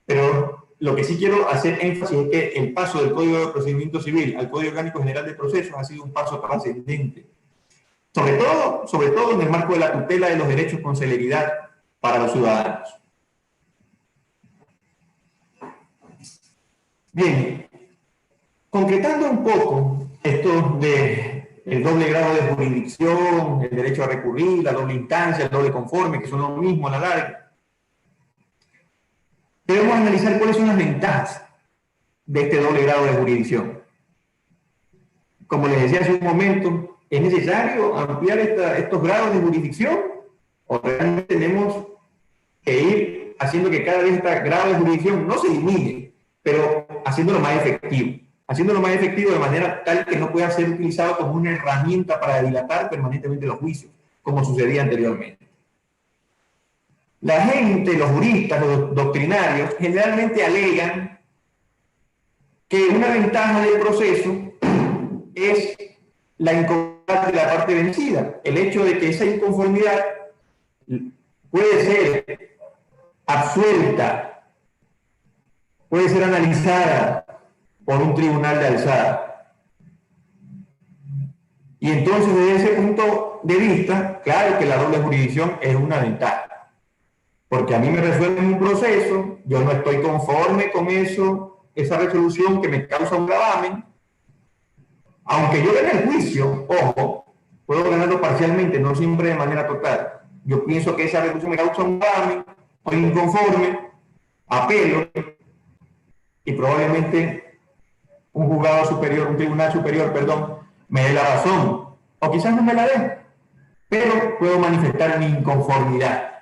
C: pero lo que sí quiero hacer énfasis es que el paso del Código de Procedimiento Civil al Código Orgánico General de Procesos ha sido un paso trascendente, sobre todo en el marco de la tutela de los derechos con celeridad para los ciudadanos. Bien, concretando un poco esto del doble grado de jurisdicción, el derecho a recurrir, la doble instancia, el doble conforme, que son lo mismo a la larga, debemos analizar cuáles son las ventajas de este doble grado de jurisdicción. Como les decía hace un momento, ¿es necesario ampliar estos grados de jurisdicción? ¿O realmente tenemos que ir haciendo que cada vez este grado de jurisdicción no se elimine, pero haciéndolo más efectivo? Haciéndolo más efectivo de manera tal que no pueda ser utilizado como una herramienta para dilatar permanentemente los juicios, como sucedía anteriormente. La gente, los juristas, los doctrinarios, generalmente alegan que una ventaja del proceso es la inconformidad de la parte vencida, el hecho de que esa inconformidad puede ser absuelta, puede ser analizada por un tribunal de alzada. Y entonces, desde ese punto de vista, claro que la doble jurisdicción es una ventaja, porque a mí me resuelven un proceso, yo no estoy conforme con eso, esa resolución que me causa un gravamen, aunque yo gane el juicio, ojo, puedo ganarlo parcialmente, no siempre de manera total. Yo pienso que esa resolución me causa un gravamen, estoy inconforme, apelo, y probablemente un juzgado superior, un tribunal superior, perdón, me dé la razón, o quizás no me la dé, pero puedo manifestar mi inconformidad.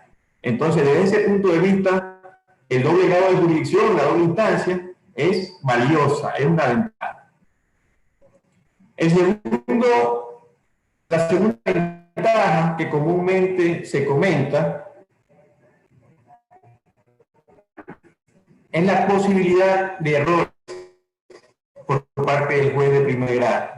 C: Entonces, desde ese punto de vista, el doble grado de jurisdicción, la doble instancia, es valiosa, es una ventaja. La segunda ventaja que comúnmente se comenta es la posibilidad de errores por parte del juez de primer grado.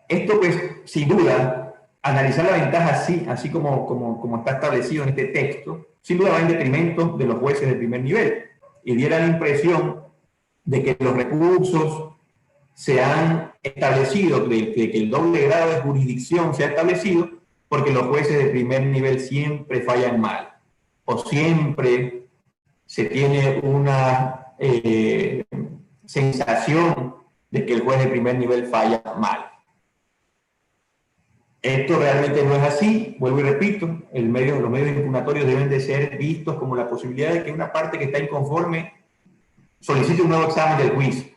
C: Esto, pues, sin duda, analizar la ventaja así como está establecido en este texto, sin duda va en detrimento de los jueces de primer nivel y diera la impresión de que los recursos se han establecido, de que el doble grado de jurisdicción se ha establecido porque los jueces de primer nivel siempre fallan mal o siempre se tiene una sensación de que el juez de primer nivel falla mal. Esto realmente no es así, vuelvo y repito, los medios impugnatorios deben de ser vistos como la posibilidad de que una parte que está inconforme solicite un nuevo examen del juicio.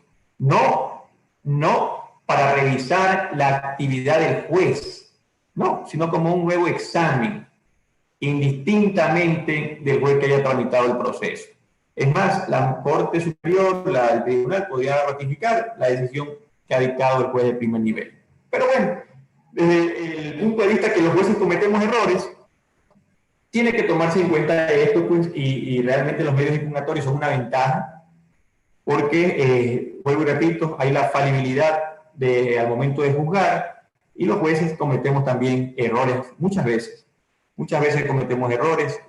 C: No para revisar la actividad del juez, no, sino como un nuevo examen, indistintamente del juez que haya tramitado el proceso. Es más, la Corte Superior, el Tribunal, podría ratificar la decisión que ha dictado el juez de primer nivel. Pero bueno, desde el punto de vista que los jueces cometemos errores, tiene que tomarse en cuenta esto, pues, y realmente los medios impugnatorios son una ventaja, porque, vuelvo y repito, hay la falibilidad al momento de juzgar, y los jueces cometemos también errores muchas veces cometemos errores,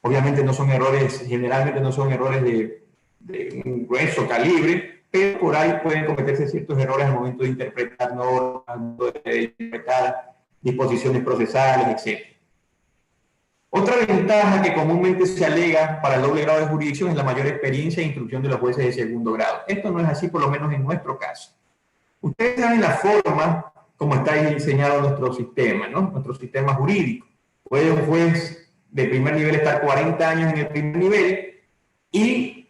C: obviamente no son errores, generalmente no son errores de un grueso calibre, pero por ahí pueden cometerse ciertos errores al momento de interpretar normas, al momento de interpretar disposiciones procesales, etc. Otra ventaja que comúnmente se alega para el doble grado de jurisdicción es la mayor experiencia e instrucción de los jueces de segundo grado. Esto no es así, por lo menos en nuestro caso. Ustedes saben la forma como está diseñado nuestro sistema, ¿no? Nuestro sistema jurídico. Puede un juez de primer nivel estar 40 años en el primer nivel y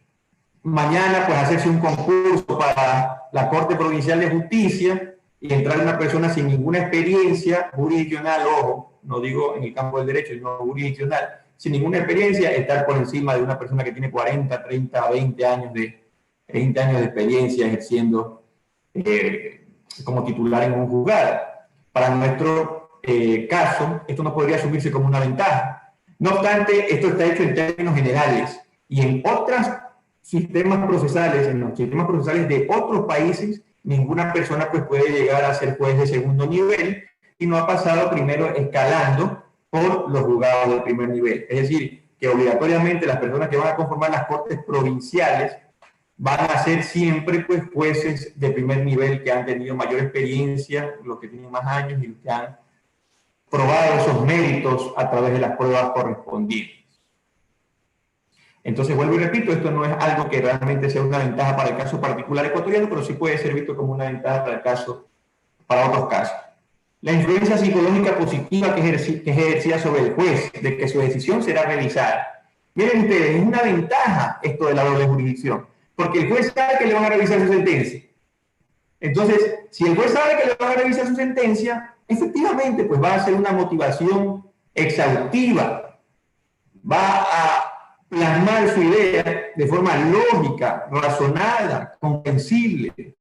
C: mañana pues hacerse un concurso para la Corte Provincial de Justicia y entrar una persona sin ninguna experiencia jurisdiccional, ojo, no digo en el campo del derecho, sino jurisdiccional, sin ninguna experiencia, estar por encima de una persona que tiene 40, 30, 20 años de experiencia ejerciendo como titular en un juzgado. Para nuestro caso, esto no podría asumirse como una ventaja. No obstante, esto está hecho en términos generales y en otros sistemas procesales, en los sistemas procesales de otros países, ninguna persona pues puede llegar a ser juez de segundo nivel y no ha pasado primero escalando por los juzgados del primer nivel. Es decir, que obligatoriamente las personas que van a conformar las cortes provinciales van a ser siempre pues jueces de primer nivel que han tenido mayor experiencia, los que tienen más años y los que han probado esos méritos a través de las pruebas correspondientes. Entonces, vuelvo y repito, esto no es algo que realmente sea una ventaja para el caso particular ecuatoriano, pero sí puede ser visto como una ventaja para otros casos. La influencia psicológica positiva que es ejercida sobre el juez, de que su decisión será revisada. Miren ustedes, es una ventaja esto de la doble jurisdicción, porque el juez sabe que le van a revisar su sentencia. Entonces, si el juez sabe que le van a revisar su sentencia, efectivamente, pues va a ser una motivación exhaustiva, va a plasmar su idea de forma lógica, razonada, comprensible,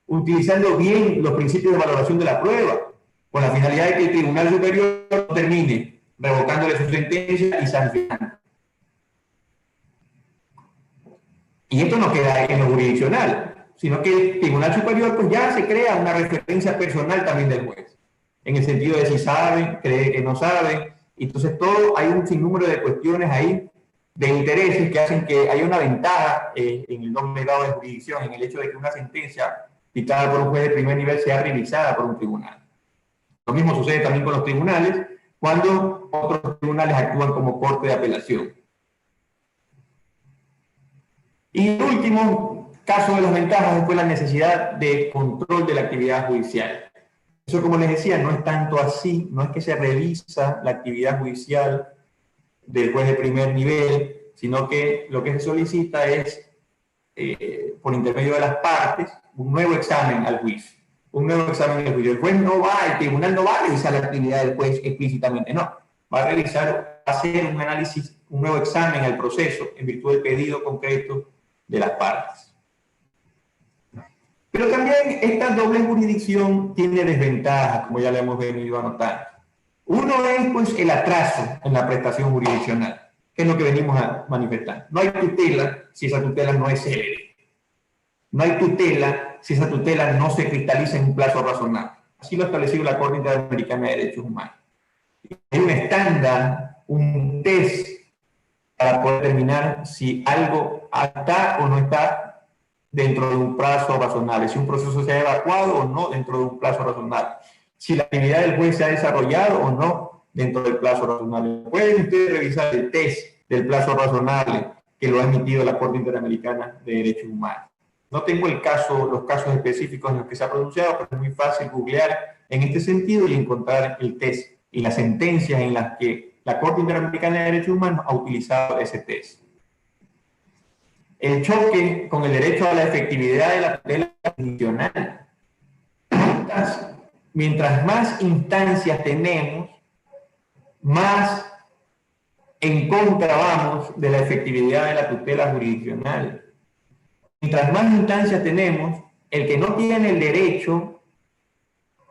C: utilizando bien los principios de valoración de la prueba. con la finalidad de que el Tribunal Superior termine revocándole su sentencia y sancionando. Y esto no queda en lo jurisdiccional, sino que el Tribunal Superior pues ya se crea una referencia personal también del juez, en el sentido de si sabe, cree que no sabe. Entonces hay un sinnúmero de cuestiones ahí, de intereses que hacen que haya una ventaja en el doble grado de jurisdicción, en el hecho de que una sentencia dictada por un juez de primer nivel sea revisada por un tribunal. Lo mismo sucede también con los tribunales, cuando otros tribunales actúan como corte de apelación. Y el último caso de las ventajas fue la necesidad de control de la actividad judicial. Eso, como les decía, no es tanto así, no es que se revisa la actividad judicial del juez de primer nivel, sino que lo que se solicita es, por intermedio de las partes, un nuevo examen al juicio. Un nuevo examen del juicio. El juez no va, el tribunal no va a revisar la actividad del juez explícitamente, no. Va a revisar, va a hacer un análisis, un nuevo examen al proceso en virtud del pedido concreto de las partes. Pero también esta doble jurisdicción tiene desventajas, como ya le hemos venido anotando. Uno es pues el atraso en la prestación jurisdiccional, que es lo que venimos a manifestar. No hay tutela si esa tutela no es célere. No hay tutela si esa tutela no se cristaliza en un plazo razonable. Así lo ha establecido la Corte Interamericana de Derechos Humanos. Hay un estándar, un test para poder determinar si algo está o no está dentro de un plazo razonable, si un proceso se ha evacuado o no dentro de un plazo razonable, si la actividad del juez se ha desarrollado o no dentro del plazo razonable. Pueden ustedes revisar el test del plazo razonable que lo ha emitido la Corte Interamericana de Derechos Humanos. No tengo los casos específicos en los que se ha pronunciado, pero es muy fácil googlear en este sentido y encontrar el test y las sentencias en las que la Corte Interamericana de Derechos Humanos ha utilizado ese test. El choque con el derecho a la efectividad de la tutela jurisdiccional. Mientras más instancias tenemos, más en contra vamos de la efectividad de la tutela jurisdiccional. Mientras más instancias tenemos, el que no tiene el derecho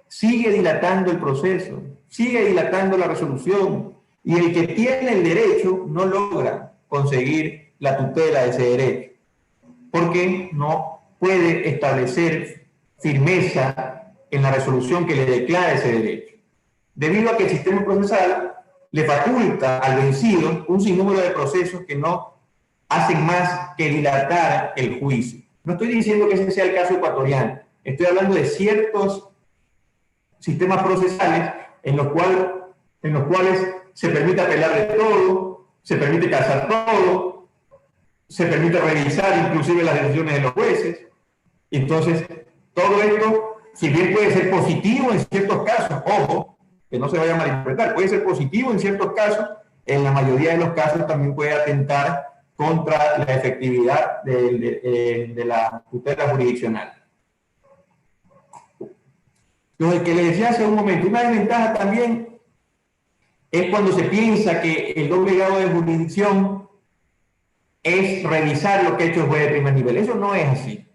C: sigue dilatando el proceso, sigue dilatando la resolución, y el que tiene el derecho no logra conseguir la tutela de ese derecho, porque no puede establecer firmeza en la resolución que le declara ese derecho, debido a que el sistema procesal le faculta al vencido un sinnúmero de procesos que no hacen más que dilatar el juicio. No estoy diciendo que ese sea el caso ecuatoriano, estoy hablando de ciertos sistemas procesales en los cuales se permite apelar de todo, se permite casar todo, se permite revisar inclusive las decisiones de los jueces. Entonces, todo esto, si bien puede ser positivo en ciertos casos, ojo, que no se vaya a malinterpretar, puede ser positivo en ciertos casos, en la mayoría de los casos también puede atentar contra la efectividad de la tutela jurisdiccional. Lo que les decía hace un momento, una desventaja también es cuando se piensa que el doble grado de jurisdicción es revisar lo que ha hecho el juez de primer nivel. Eso no es así.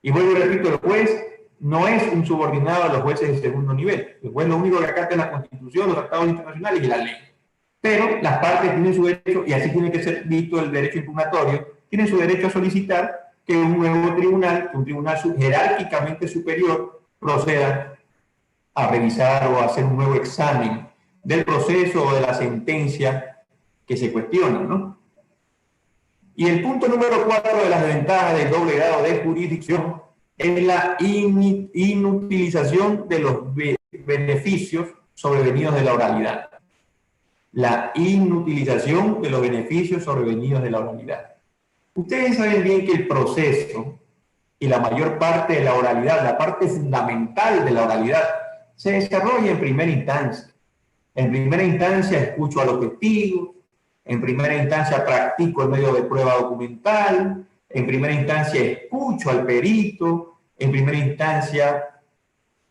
C: Y vuelvo y repito, el juez no es un subordinado a los jueces de segundo nivel. El juez lo único que acata es la Constitución, los tratados internacionales y la ley. Pero las partes tienen su derecho, y así tiene que ser visto el derecho impugnatorio, tienen su derecho a solicitar que un nuevo tribunal, un tribunal jerárquicamente superior, proceda a revisar o a hacer un nuevo examen del proceso o de la sentencia que se cuestiona, ¿no? Y el punto número 4 de las ventajas del doble grado de jurisdicción es la inutilización de los beneficios sobrevenidos de la oralidad. La inutilización de los beneficios sobrevenidos de la oralidad. Ustedes saben bien que el proceso y la mayor parte de la oralidad, la parte fundamental de la oralidad, se desarrolla en primera instancia. En primera instancia escucho a los testigos, en primera instancia practico el medio de prueba documental, en primera instancia escucho al perito, en primera instancia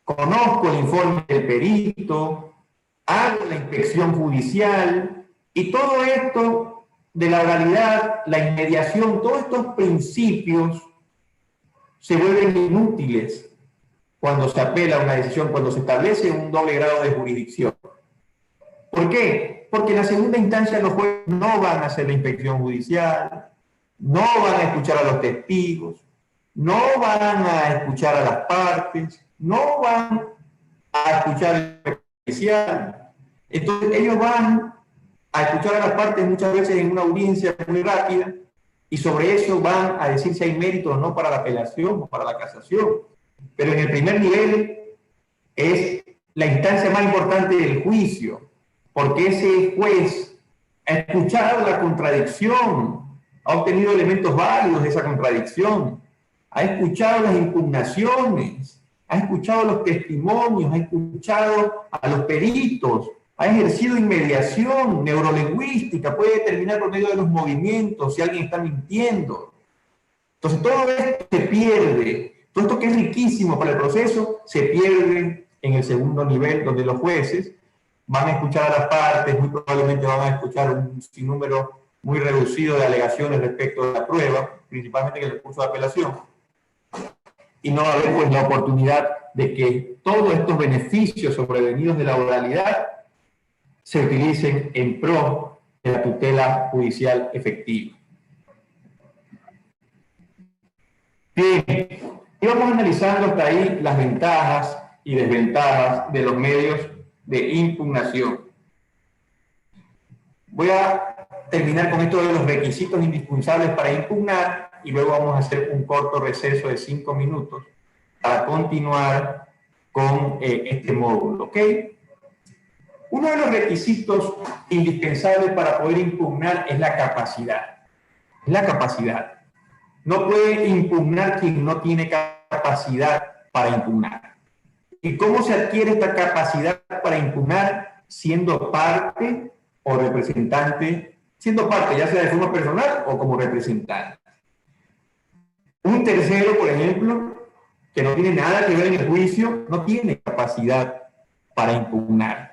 C: conozco el informe del perito, hago la inspección judicial, y todo esto de la oralidad, la inmediación, todos estos principios se vuelven inútiles cuando se apela a una decisión, cuando se establece un doble grado de jurisdicción. ¿Por qué? Porque en la segunda instancia los jueces no van a hacer la inspección judicial, no van a escuchar a los testigos, no van a escuchar a las partes, no van a escuchar al judicial. Entonces ellos van a escuchar a las partes muchas veces en una audiencia muy rápida y sobre eso van a decir si hay mérito o no para la apelación o para la casación. Pero en el primer nivel es la instancia más importante del juicio, porque ese juez ha escuchado la contradicción, ha obtenido elementos válidos de esa contradicción, ha escuchado las impugnaciones, ha escuchado los testimonios, ha escuchado a los peritos, ha ejercido inmediación neurolingüística, puede determinar por medio de los movimientos si alguien está mintiendo. Entonces todo esto se pierde, todo esto que es riquísimo para el proceso se pierde en el segundo nivel, donde los jueces van a escuchar a las partes, muy probablemente van a escuchar un sinnúmero muy reducido de alegaciones respecto de la prueba, principalmente en el recurso de apelación, y no va a haber pues la oportunidad de que todos estos beneficios sobrevenidos de la oralidad se utilicen en pro de la tutela judicial efectiva. Bien, íbamos analizando hasta ahí las ventajas y desventajas de los medios de impugnación. Voy a terminar con esto de los requisitos indispensables para impugnar y luego vamos a hacer un corto receso de 5 minutos para continuar con este módulo, ¿ok? Uno de los requisitos indispensables para poder impugnar es la capacidad. La capacidad. No puede impugnar quien no tiene capacidad para impugnar. ¿Y cómo se adquiere esta capacidad para impugnar? Siendo parte o representante, siendo parte, ya sea de forma personal o como representante. Un tercero, por ejemplo, que no tiene nada que ver en el juicio, no tiene capacidad para impugnar.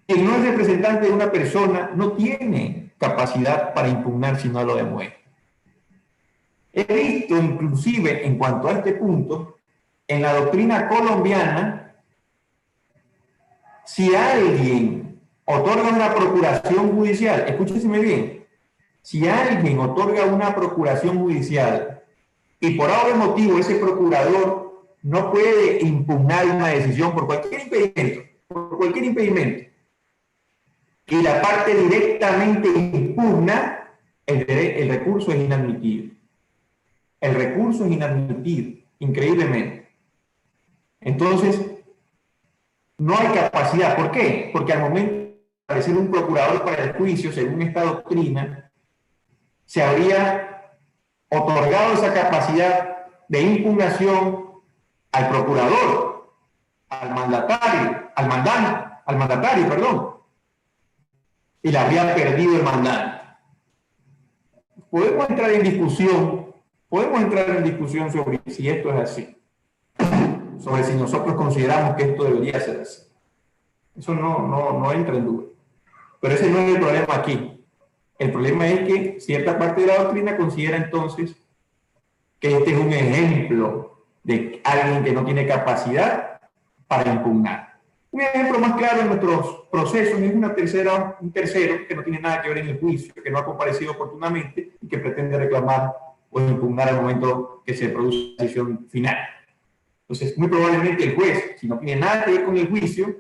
C: Quien no es representante de una persona no tiene capacidad para impugnar si no lo demuestra. He visto inclusive en cuanto a este punto, en la doctrina colombiana, si alguien otorga una procuración judicial, escúcheseme bien, si alguien otorga una procuración judicial y por algún motivo ese procurador no puede impugnar una decisión por cualquier impedimento, y la parte directamente impugna, el recurso es inadmitido. El recurso es inadmitido, increíblemente. Entonces, no hay capacidad. ¿Por qué? Porque al momento de aparecer un procurador para el juicio, según esta doctrina, se habría otorgado esa capacidad de impugnación al procurador, al mandatario, perdón, y le habría perdido el mandante. Podemos entrar en discusión sobre si esto es así, sobre si nosotros consideramos que esto debería ser así. Eso no entra en duda. Pero ese no es el problema aquí. El problema es que cierta parte de la doctrina considera entonces que este es un ejemplo de alguien que no tiene capacidad para impugnar. Un ejemplo más claro en nuestros procesos es un tercero que no tiene nada que ver en el juicio, que no ha comparecido oportunamente y que pretende reclamar o impugnar al momento que se produce la decisión final. Entonces, muy probablemente el juez, si no tiene nada que ver con el juicio,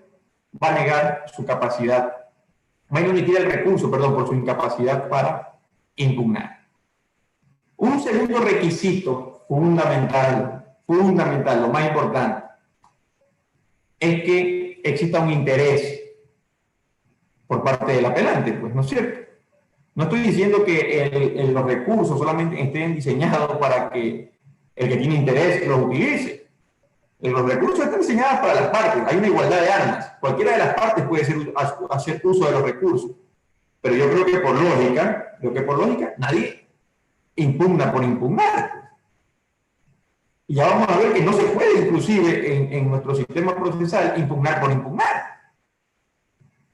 C: va a negar su capacidad, va a emitir el recurso, por su incapacidad para impugnar. Un segundo requisito fundamental, lo más importante, es que exista un interés por parte del apelante, pues, ¿no es cierto? No estoy diciendo que los recursos solamente estén diseñados para que el que tiene interés los utilice. Los recursos están diseñados para las partes, hay una igualdad de armas. Cualquiera de las partes puede hacer uso de los recursos. Pero yo creo que por lógica, nadie impugna por impugnar. Y ya vamos a ver que no se puede, inclusive, en nuestro sistema procesal, impugnar por impugnar.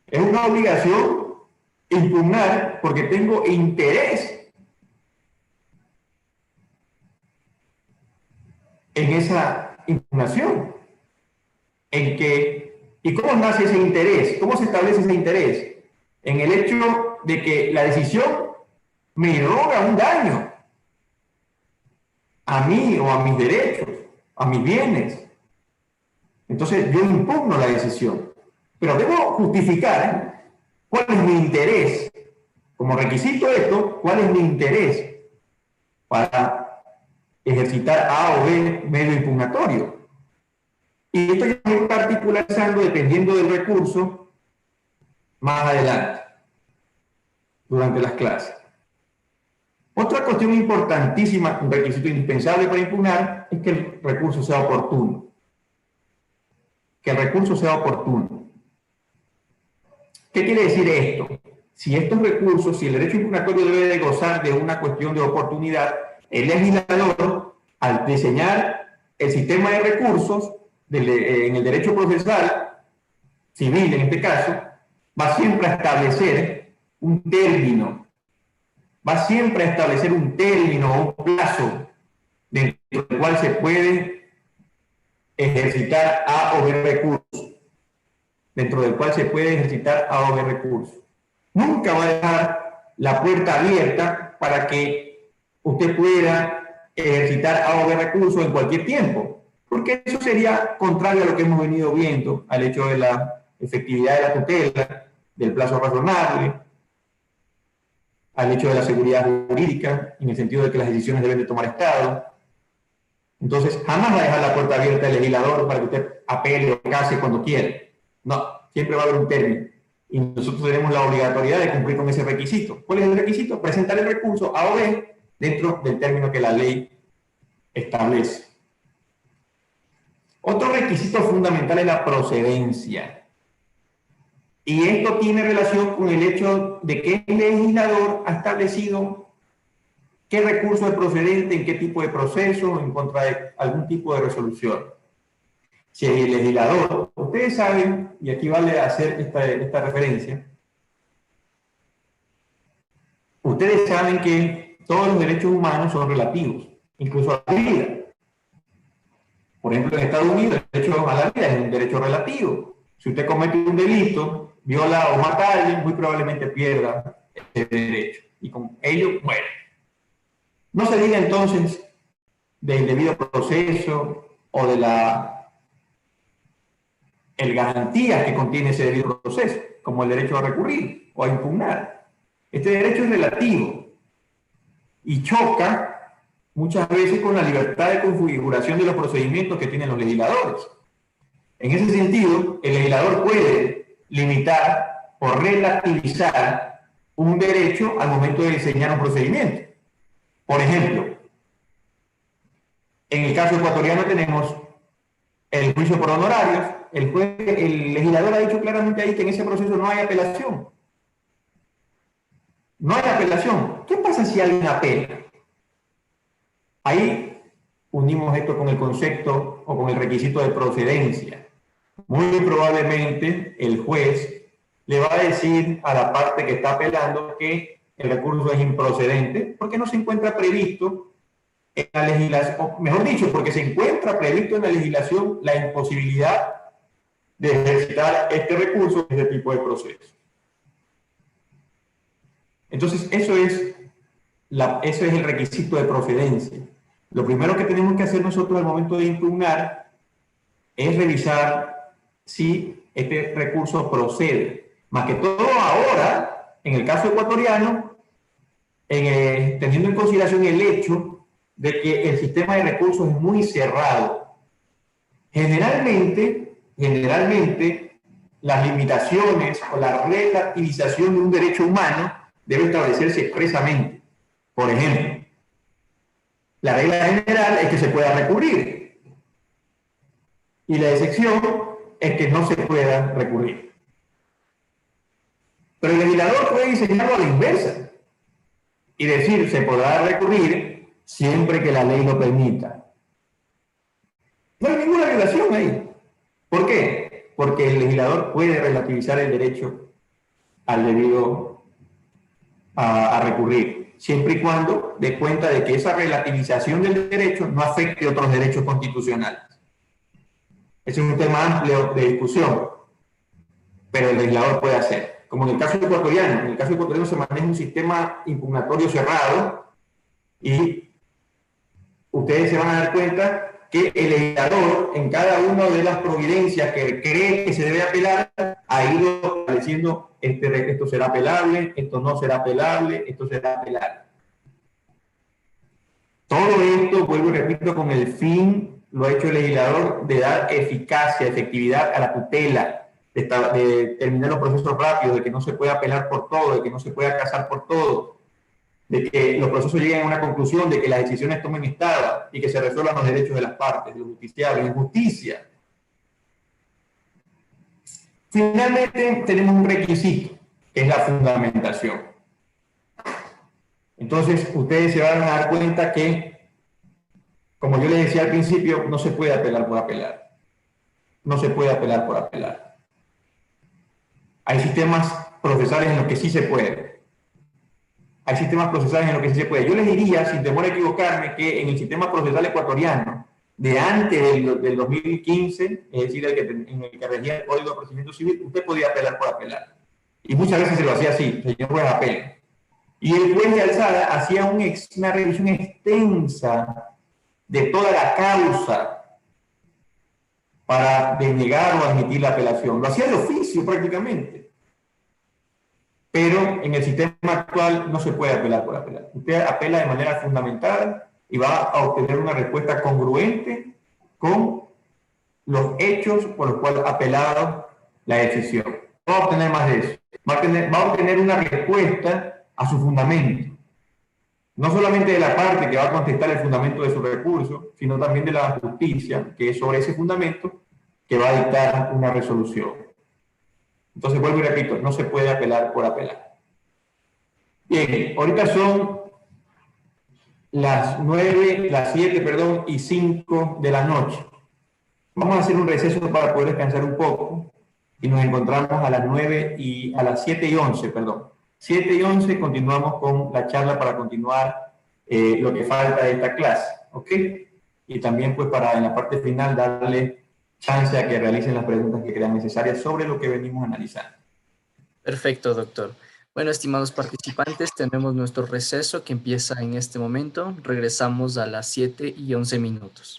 C: Es una obligación impugnar porque tengo interés en esa impugnación, en que, ¿y cómo nace ese interés? ¿Cómo se establece ese interés? En el hecho de que la decisión me irroga un daño a mí o a mis derechos, a mis bienes. Entonces yo impugno la decisión, pero debo justificar cuál es mi interés. Como requisito de esto, cuál es mi interés para ejercitar A o B medio impugnatorio. Y esto ya voy particularizando dependiendo del recurso más adelante, durante las clases. Otra cuestión importantísima, un requisito indispensable para impugnar, es que el recurso sea oportuno. Que el recurso sea oportuno. ¿Qué quiere decir esto? Si estos recursos, si el derecho impugnatorio debe de gozar de una cuestión de oportunidad, el legislador, al diseñar el sistema de recursos en el derecho procesal, civil en este caso, va siempre a establecer un término, va siempre a establecer un término o un plazo dentro del cual se puede ejercitar A o B recursos, dentro del cual se puede ejercitar A o B recursos. Nunca va a dejar la puerta abierta para que usted pueda ejercitar A o B recursos en cualquier tiempo, porque eso sería contrario a lo que hemos venido viendo, al hecho de la efectividad de la tutela, del plazo razonable, al hecho de la seguridad jurídica, en el sentido de que las decisiones deben de tomar Estado. Entonces, jamás va a dejar la puerta abierta al legislador para que usted apele o case cuando quiera. No, siempre va a haber un término. Y nosotros tenemos la obligatoriedad de cumplir con ese requisito. ¿Cuál es el requisito? Presentar el recurso A o B dentro del término que la ley establece. Otro requisito fundamental es la procedencia. Y esto tiene relación con el hecho de que el legislador ha establecido qué recurso es procedente, en qué tipo de proceso, en contra de algún tipo de resolución. Si el legislador, ustedes saben, y aquí vale hacer esta referencia, ustedes saben que todos los derechos humanos son relativos, incluso a la vida. Por ejemplo, en Estados Unidos, el derecho a la vida es un derecho relativo. Si usted comete un delito, viola o mata a alguien, muy probablemente pierda ese derecho. Y con ello, muere. No se diga entonces del debido proceso o de el garantía que contiene ese debido proceso, como el derecho a recurrir o a impugnar. Este derecho es relativo y choca muchas veces con la libertad de configuración de los procedimientos que tienen los legisladores. En ese sentido, el legislador puede limitar o relativizar un derecho al momento de diseñar un procedimiento. Por ejemplo, en el caso ecuatoriano tenemos el juicio por honorarios. El legislador ha dicho claramente ahí que en ese proceso no hay apelación. No hay apelación. ¿Qué pasa si alguien apela? Ahí unimos esto con el concepto o con el requisito de procedencia. Muy probablemente el juez le va a decir a la parte que está apelando que el recurso es improcedente porque no se encuentra previsto en la legislación, o mejor dicho, porque se encuentra previsto en la legislación la imposibilidad de ejercitar este recurso en este tipo de procesos. Entonces, eso es el requisito de procedencia. Lo primero que tenemos que hacer nosotros al momento de impugnar es revisar si este recurso procede. Más que todo ahora, en el caso ecuatoriano, teniendo en consideración el hecho de que el sistema de recursos es muy cerrado. Generalmente, las limitaciones o la relativización de un derecho humano debe establecerse expresamente. Por ejemplo, la regla general es que se pueda recurrir y la excepción es que no se pueda recurrir. Pero el legislador puede diseñarlo a la inversa y decir se podrá recurrir siempre que la ley lo permita. No hay ninguna violación ahí. ¿Por qué? Porque el legislador puede relativizar el derecho al debido a recurrir. siempre y cuando dé cuenta de que esa relativización del derecho no afecte otros derechos constitucionales. Ese es un tema amplio de discusión, pero el legislador puede hacer. Como en el caso ecuatoriano. En el caso ecuatoriano se maneja un sistema impugnatorio cerrado y ustedes se van a dar cuenta que el legislador en cada una de las providencias que cree que se debe apelar ha ido estableciendo esto será apelable, esto no será apelable, esto será apelable. Todo esto, vuelvo y repito, con el fin, lo ha hecho el legislador, de dar eficacia, efectividad a la tutela, de terminar los procesos rápidos, de que no se pueda apelar por todo, de que no se pueda casar por todo, de que los procesos lleguen a una conclusión, de que las decisiones tomen estado y que se resuelvan los derechos de las partes, de los justiciables, en justicia. Finalmente, tenemos un requisito, que es la fundamentación. Entonces, ustedes se van a dar cuenta que, como yo les decía al principio, no se puede apelar por apelar. No se puede apelar por apelar. Hay sistemas procesales en los que sí se puede. Hay sistemas procesales en los que sí se puede. Yo les diría, sin temor a equivocarme, que en el sistema procesal ecuatoriano, de antes del 2015, es decir, en el que regía el Código de Procedimiento Civil, usted podía apelar por apelar. Y muchas veces se lo hacía así, señor juez, apele. Y el juez de alzada hacía una revisión extensa de toda la causa para denegar o admitir la apelación. Lo hacía de oficio prácticamente. Pero en el sistema actual no se puede apelar por apelar. Usted apela de manera fundamentada y va a obtener una respuesta congruente con los hechos por los cuales ha apelado la decisión. No va a obtener más de eso. Va a obtener una respuesta a su fundamento. No solamente de la parte que va a contestar el fundamento de su recurso, sino también de la justicia, que es sobre ese fundamento que va a dictar una resolución. Entonces, vuelvo y repito, no se puede apelar por apelar. Bien, ahorita son las 7, perdón, y 5 de la noche. Vamos a hacer un receso para poder descansar un poco y nos encontramos a las 7 y 11, perdón. 7 y 11 continuamos con la charla para continuar lo que falta de esta clase, ¿ok? Y también pues para en la parte final darle chance a que realicen las preguntas que crean necesarias sobre lo que venimos analizando.
B: Perfecto, doctor. Bueno, estimados participantes, tenemos nuestro receso que empieza en este momento. Regresamos a las 7 y 11 minutos.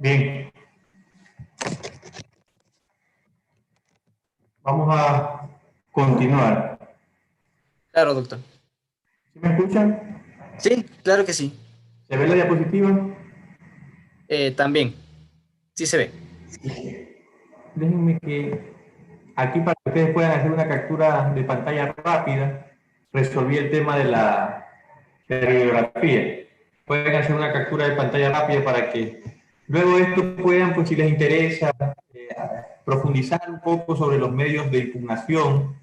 C: Bien. Vamos a continuar.
B: Claro, doctor.
C: ¿Sí me escuchan?
B: Sí, claro que sí.
C: ¿Se ve la diapositiva?
B: También, sí se ve.
C: Déjenme que aquí, para que ustedes puedan hacer una captura de pantalla rápida, resolví el tema de la bibliografía. Pueden hacer una captura de pantalla rápida para que luego de esto puedan, pues si les interesa, profundizar un poco sobre los medios de impugnación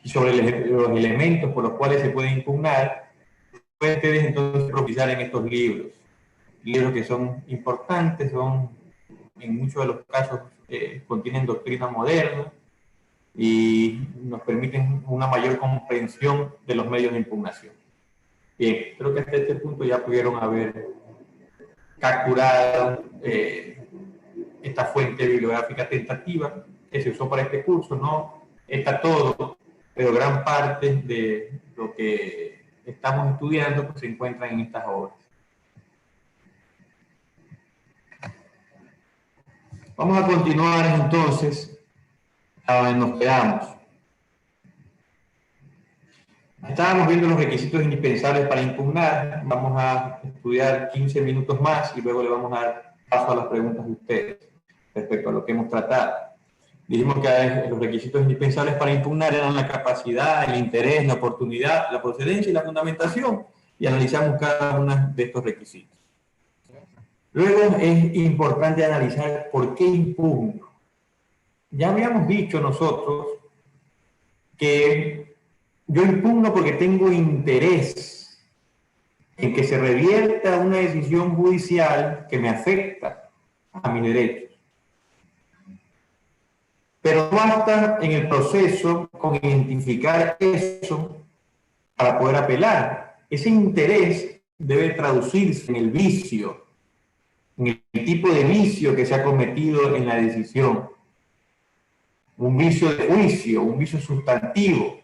C: y sobre los elementos por los cuales se puede impugnar. Pueden ustedes entonces profundizar en estos libros que son importantes, son en muchos de los casos contienen doctrina moderna y nos permiten una mayor comprensión de los medios de impugnación. Bien, creo que hasta este punto ya pudieron haber capturado esta fuente bibliográfica tentativa que se usó para este curso. No está todo, pero gran parte de lo que estamos estudiando pues, se encuentra en estas obras. Vamos a continuar entonces a donde nos quedamos. Estábamos viendo los requisitos indispensables para impugnar. Vamos a estudiar 15 minutos más y luego le vamos a dar paso a las preguntas de ustedes respecto a lo que hemos tratado. Dijimos que los requisitos indispensables para impugnar eran la capacidad, el interés, la oportunidad, la procedencia y la fundamentación, y analizamos cada uno de estos requisitos. Luego es importante analizar por qué impugno. Ya habíamos dicho nosotros que yo impugno porque tengo interés en que se revierta una decisión judicial que me afecta a mis derechos. Pero no basta en el proceso con identificar eso para poder apelar. Ese interés debe traducirse en el vicio, en el tipo de vicio que se ha cometido en la decisión. Un vicio de juicio, un vicio sustantivo,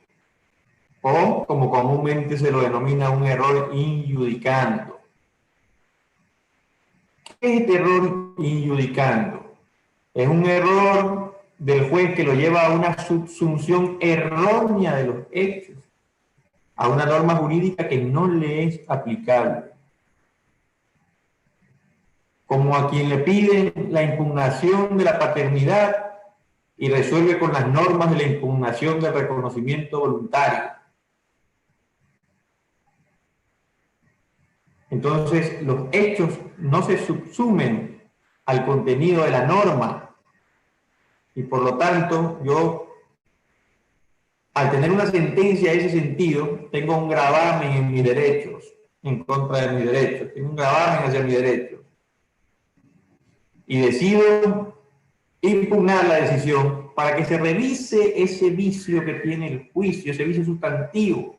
C: o como comúnmente se lo denomina, un error injudicando. ¿Qué es este error injudicando? Es un error del juez que lo lleva a una subsunción errónea de los hechos, a una norma jurídica que no le es aplicable. Como a quien le piden la impugnación de la paternidad y resuelve con las normas de la impugnación del reconocimiento voluntario. Entonces, los hechos no se subsumen al contenido de la norma y por lo tanto, yo, al tener una sentencia en ese sentido, tengo un gravamen en mis derechos, en contra de mis derechos, tengo un gravamen hacia mis derechos. Y decido impugnar la decisión para que se revise ese vicio que tiene el juicio, ese vicio sustantivo.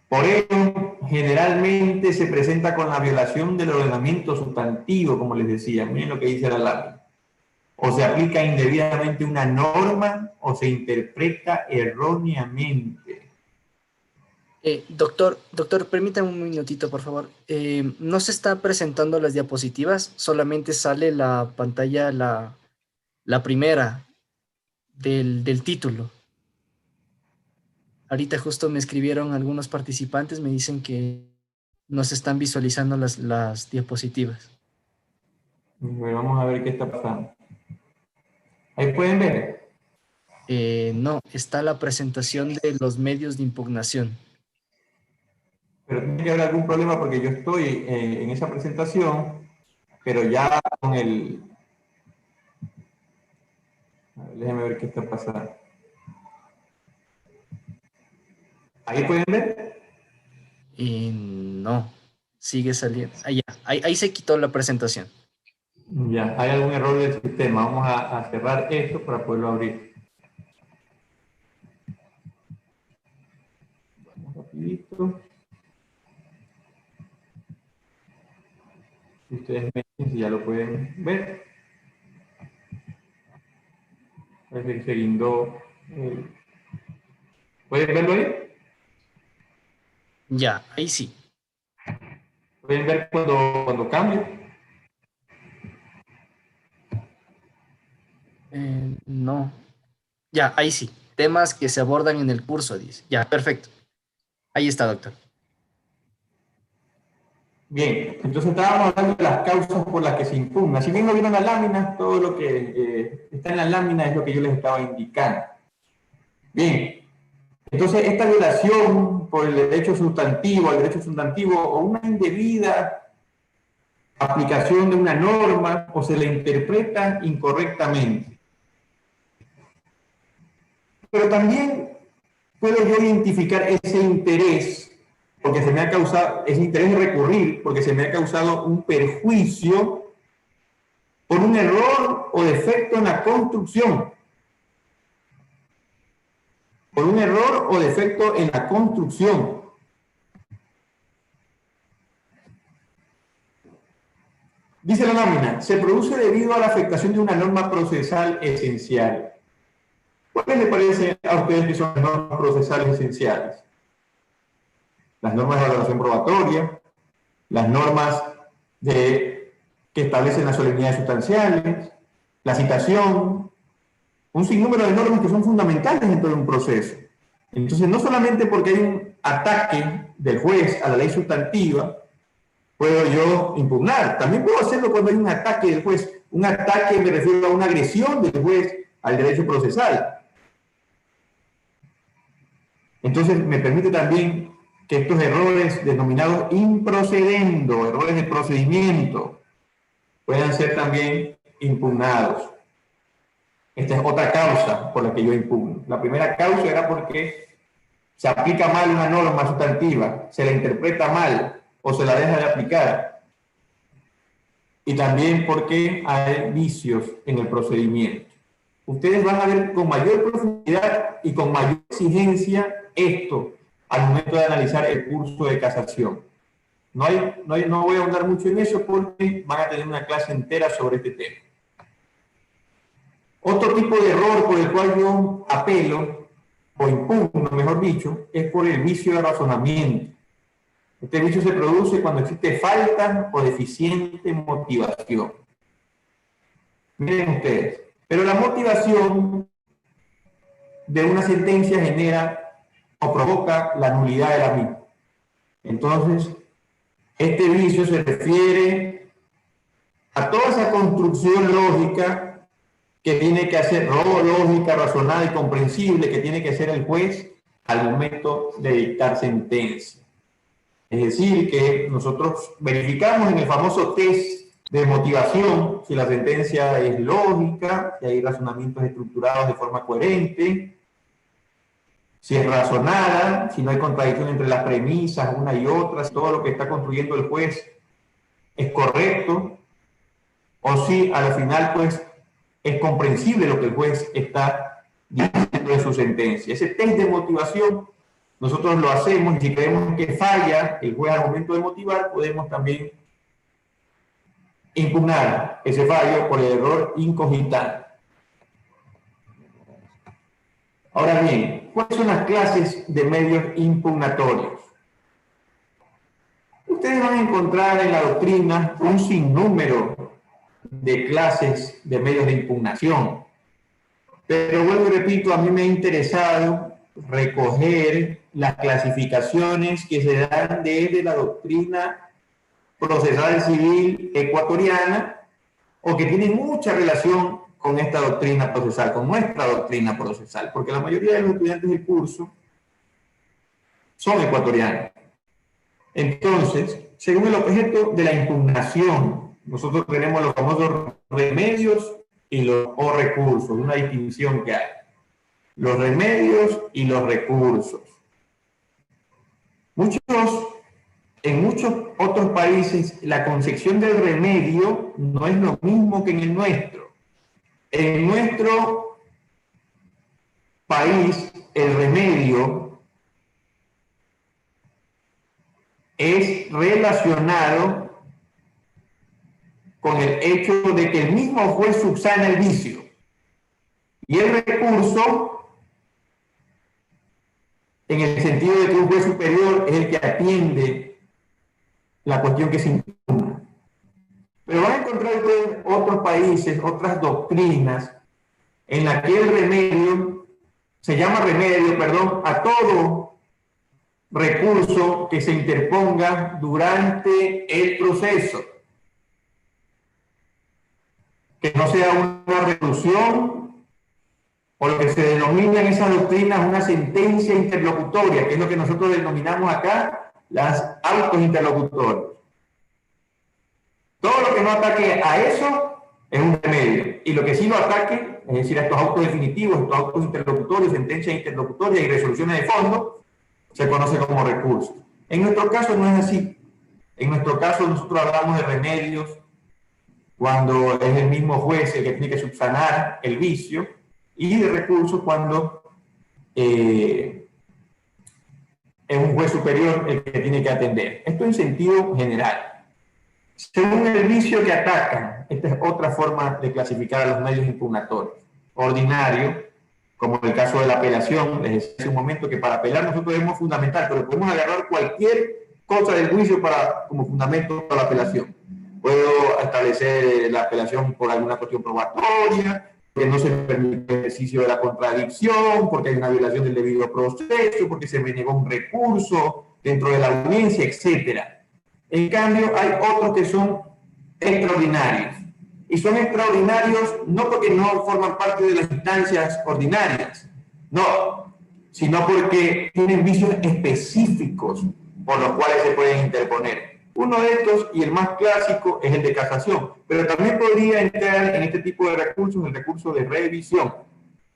C: Por ello, generalmente se presenta con la violación del ordenamiento sustantivo, como les decía, miren lo que dice la lámina. O se aplica indebidamente una norma o se interpreta erróneamente.
B: Doctor, permítame un minutito, por favor. No se está presentando las diapositivas, solamente sale la pantalla, la primera del título. Ahorita justo me escribieron algunos participantes, me dicen que no se están visualizando las diapositivas.
C: Bueno, vamos a ver qué está pasando. Ahí pueden ver.
B: No, está la presentación de los medios de impugnación.
C: Pero tiene que haber algún problema porque yo estoy en esa presentación, pero ya con el... A ver, déjenme ver qué está pasando. ¿Ahí pueden ver?
B: No, sigue saliendo. Ahí se quitó la presentación.
C: Ya, hay algún error del sistema. Vamos a cerrar esto para poderlo abrir. Vamos rapidito. Si ustedes me dicen si ya lo pueden ver. Parece que se guindó. ¿Pueden verlo ahí?
B: Ya, ahí sí.
C: ¿Pueden ver cuando cambio?
B: No. Ya, ahí sí. Temas que se abordan en el curso, dice. Ya, perfecto. Ahí está, doctor.
C: Bien, entonces estábamos hablando de las causas por las que se impugna. Si bien no vieron la lámina, todo lo que está en la lámina es lo que yo les estaba indicando. Bien, entonces esta violación por el derecho sustantivo, al derecho sustantivo, o una indebida aplicación de una norma, o se la interpreta incorrectamente. Pero también puedo yo identificar ese interés, porque se me ha causado, ese interés de recurrir, porque se me ha causado un perjuicio por un error o defecto en la construcción. Por un error o defecto en la construcción. Dice la lámina, se produce debido a la afectación de una norma procesal esencial. ¿Cuáles le parece a ustedes que son las normas procesales esenciales? Las normas de valoración probatoria, las normas que establecen las solemnidades sustanciales, la citación, un sinnúmero de normas que son fundamentales dentro de un proceso. Entonces, no solamente porque hay un ataque del juez a la ley sustantiva, puedo yo impugnar. También puedo hacerlo cuando hay un ataque del juez. Un ataque me refiero a una agresión del juez al derecho procesal. Entonces, me permite también que estos errores denominados improcedendo, errores de procedimiento, puedan ser también impugnados. Esta es otra causa por la que yo impugno. La primera causa era porque se aplica mal una norma sustantiva, se la interpreta mal o se la deja de aplicar. Y también porque hay vicios en el procedimiento. Ustedes van a ver con mayor profundidad y con mayor exigencia esto al momento de analizar el curso de casación. No voy a ahondar mucho en eso porque van a tener una clase entera sobre este tema. Otro tipo de error por el cual yo apelo, o impugno, mejor dicho, es por el vicio de razonamiento. Este vicio se produce cuando existe falta o deficiente motivación. Miren ustedes, pero la motivación de una sentencia genera o provoca la nulidad de la misma. Entonces, este vicio se refiere a toda esa construcción lógica que tiene que hacer, lógica, razonada y comprensible, que tiene que hacer el juez al momento de dictar sentencia. Es decir, que nosotros verificamos en el famoso test de motivación si la sentencia es lógica, si hay razonamientos estructurados de forma coherente, si es razonada, si no hay contradicción entre las premisas una y otra, si todo lo que está construyendo el juez es correcto, o si al final pues es comprensible lo que el juez está diciendo en su sentencia. Ese test de motivación nosotros lo hacemos y si creemos que falla el juez al momento de motivar, podemos también impugnar ese fallo por el error incogitante. Ahora bien, ¿cuáles son las clases de medios impugnatorios? Ustedes van a encontrar en la doctrina un sinnúmero de clases de medios de impugnación. Pero vuelvo y repito, a mí me ha interesado recoger las clasificaciones que se dan desde la doctrina procesal civil ecuatoriana o que tienen mucha relación con esta doctrina procesal, con nuestra doctrina procesal, porque la mayoría de los estudiantes del curso son ecuatorianos. Entonces, según el objeto de la impugnación, nosotros tenemos los famosos remedios y los recursos, una distinción que hay. Los remedios y los recursos. En muchos otros países, la concepción del remedio no es lo mismo que en el nuestro. En nuestro país, el remedio es relacionado con el hecho de que el mismo juez subsana el vicio. Y el recurso, en el sentido de que un juez superior es el que atiende la cuestión que se impugna. Pero van a encontrar ustedes otros países, otras doctrinas, en la que el remedio, se llama remedio, perdón, a todo recurso que se interponga durante el proceso. Que no sea una resolución o lo que se denomina en esa doctrina una sentencia interlocutoria, que es lo que nosotros denominamos acá las autos interlocutorios. Todo lo que no ataque a eso es un remedio, y lo que sí lo ataque, es decir, a estos autos definitivos, estos autos interlocutorios, sentencias interlocutorias y resoluciones de fondo, se conoce como recurso. En nuestro caso no es así. En nuestro caso nosotros hablamos de remedios cuando es el mismo juez el que tiene que subsanar el vicio, y de recursos cuando es un juez superior el que tiene que atender. Esto en sentido general. Según el vicio que atacan, esta es otra forma de clasificar a los medios impugnatorios. Ordinario, como en el caso de la apelación, les decía hace un momento que para apelar nosotros debemos fundamentar, pero podemos agarrar cualquier cosa del juicio como fundamento para la apelación. Puedo establecer la apelación por alguna cuestión probatoria, que no se permite el ejercicio de la contradicción, porque hay una violación del debido proceso, porque se me negó un recurso dentro de la audiencia, etcétera. En cambio, hay otros que son extraordinarios. Y son extraordinarios no porque no forman parte de las instancias ordinarias, no, sino porque tienen vicios específicos por los cuales se pueden interponer. Uno de estos, y el más clásico, es el de casación, pero también podría entrar en este tipo de recursos el recurso de revisión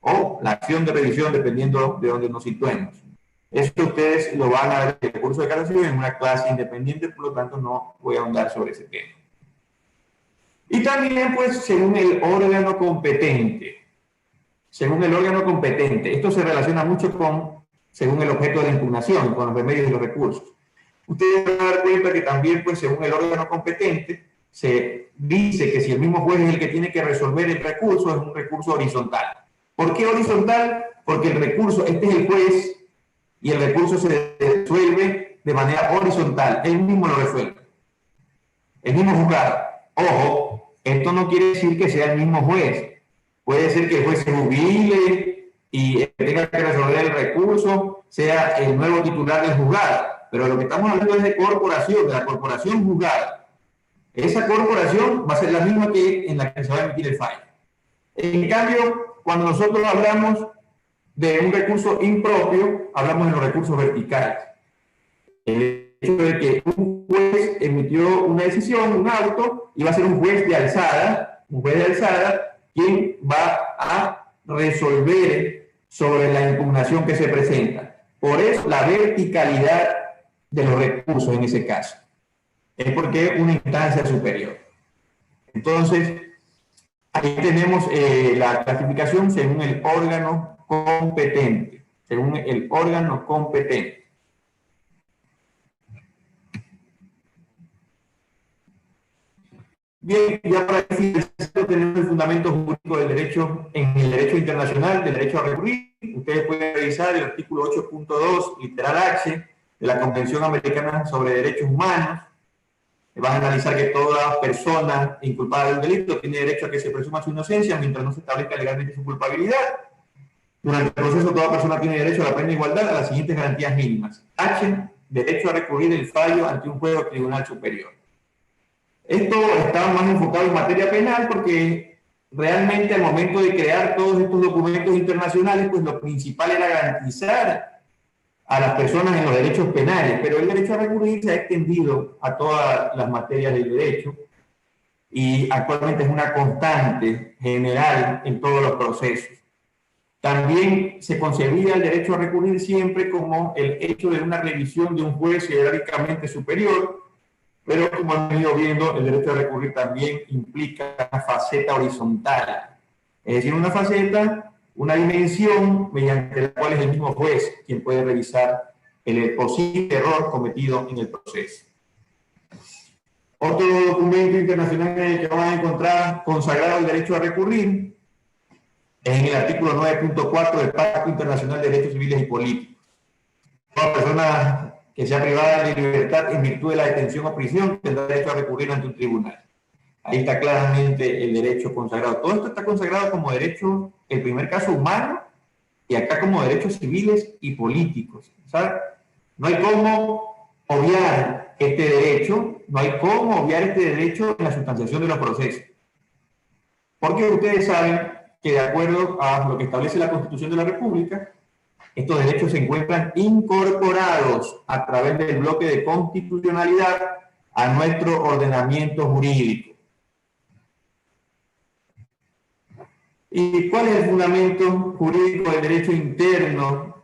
C: o la acción de revisión, dependiendo de dónde nos situemos. Esto ustedes lo van a ver en el recurso de casación en una clase independiente, por lo tanto no voy a ahondar sobre ese tema. Y también, pues, según el órgano competente. Según el órgano competente. Esto se relaciona mucho con, según el objeto de la impugnación, con los remedios y los recursos. Ustedes van a dar cuenta que también, pues, según el órgano competente, se dice que si el mismo juez es el que tiene que resolver el recurso, es un recurso horizontal. ¿Por qué horizontal? Porque el recurso, este es el juez, y el recurso se resuelve de manera horizontal. Él mismo lo resuelve. El mismo juzgado. Ojo, esto no quiere decir que sea el mismo juez. Puede ser que el juez se jubile y tenga que resolver el recurso, sea el nuevo titular del juzgado. Pero lo que estamos hablando es de corporación, de la corporación juzgada. Esa corporación va a ser la misma que en la que se va a emitir el fallo. En cambio, cuando nosotros hablamos de un recurso impropio, hablamos de los recursos verticales. El hecho de que un juez emitió una decisión, un auto, y va a ser un juez de alzada, quien va a resolver sobre la impugnación que se presenta. Por eso la verticalidad de los recursos en ese caso. Es porque es una instancia superior. Entonces, ahí tenemos la clasificación según el órgano competente. Según el órgano competente. Bien, ya para finalizar tenemos el fundamento jurídico del derecho en el derecho internacional, del derecho a recurrir. Ustedes pueden revisar el artículo 8.2, literal H, de la Convención Americana sobre Derechos Humanos. Van a analizar que toda persona inculpada de un delito tiene derecho a que se presuma su inocencia mientras no se establezca legalmente su culpabilidad. Durante el proceso, toda persona tiene derecho a la plena igualdad a las siguientes garantías mínimas. H, derecho a recurrir el fallo ante un juez o tribunal superior. Esto está más enfocado en materia penal porque realmente al momento de crear todos estos documentos internacionales, pues lo principal era garantizar a las personas en los derechos penales, pero el derecho a recurrir se ha extendido a todas las materias del derecho y actualmente es una constante general en todos los procesos. También se concebía el derecho a recurrir siempre como el hecho de una revisión de un juez jerárquicamente superior, pero como hemos ido viendo, el derecho a recurrir también implica una faceta horizontal, es decir, una faceta, una dimensión mediante la cual es el mismo juez quien puede revisar el posible error cometido en el proceso. Otro documento internacional en el que van a encontrar consagrado el derecho a recurrir es en el artículo 9.4 del Pacto Internacional de Derechos Civiles y Políticos. Toda persona que sea privada de libertad en virtud de la detención o prisión, tendrá derecho a recurrir ante un tribunal. Ahí está claramente el derecho consagrado. Todo esto está consagrado como derecho, el primer caso humano, y acá como derechos civiles y políticos. ¿Sabe? No hay cómo obviar este derecho, no hay cómo obviar este derecho en la sustanciación de los procesos. Porque ustedes saben que de acuerdo a lo que establece la Constitución de la República, estos derechos se encuentran incorporados a través del bloque de constitucionalidad a nuestro ordenamiento jurídico. ¿Y cuál es el fundamento jurídico del derecho interno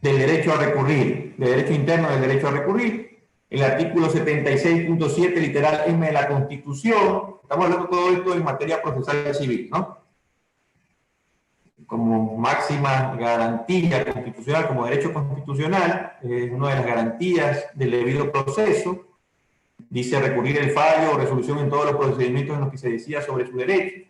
C: del derecho a recurrir? Del derecho interno del derecho a recurrir. El artículo 76.7, literal M de la Constitución. Estamos hablando de todo esto en materia procesal civil, ¿no? Como máxima garantía constitucional, como derecho constitucional, es una de las garantías del debido proceso. Dice recurrir el fallo o resolución en todos los procedimientos en los que se decida sobre su derecho.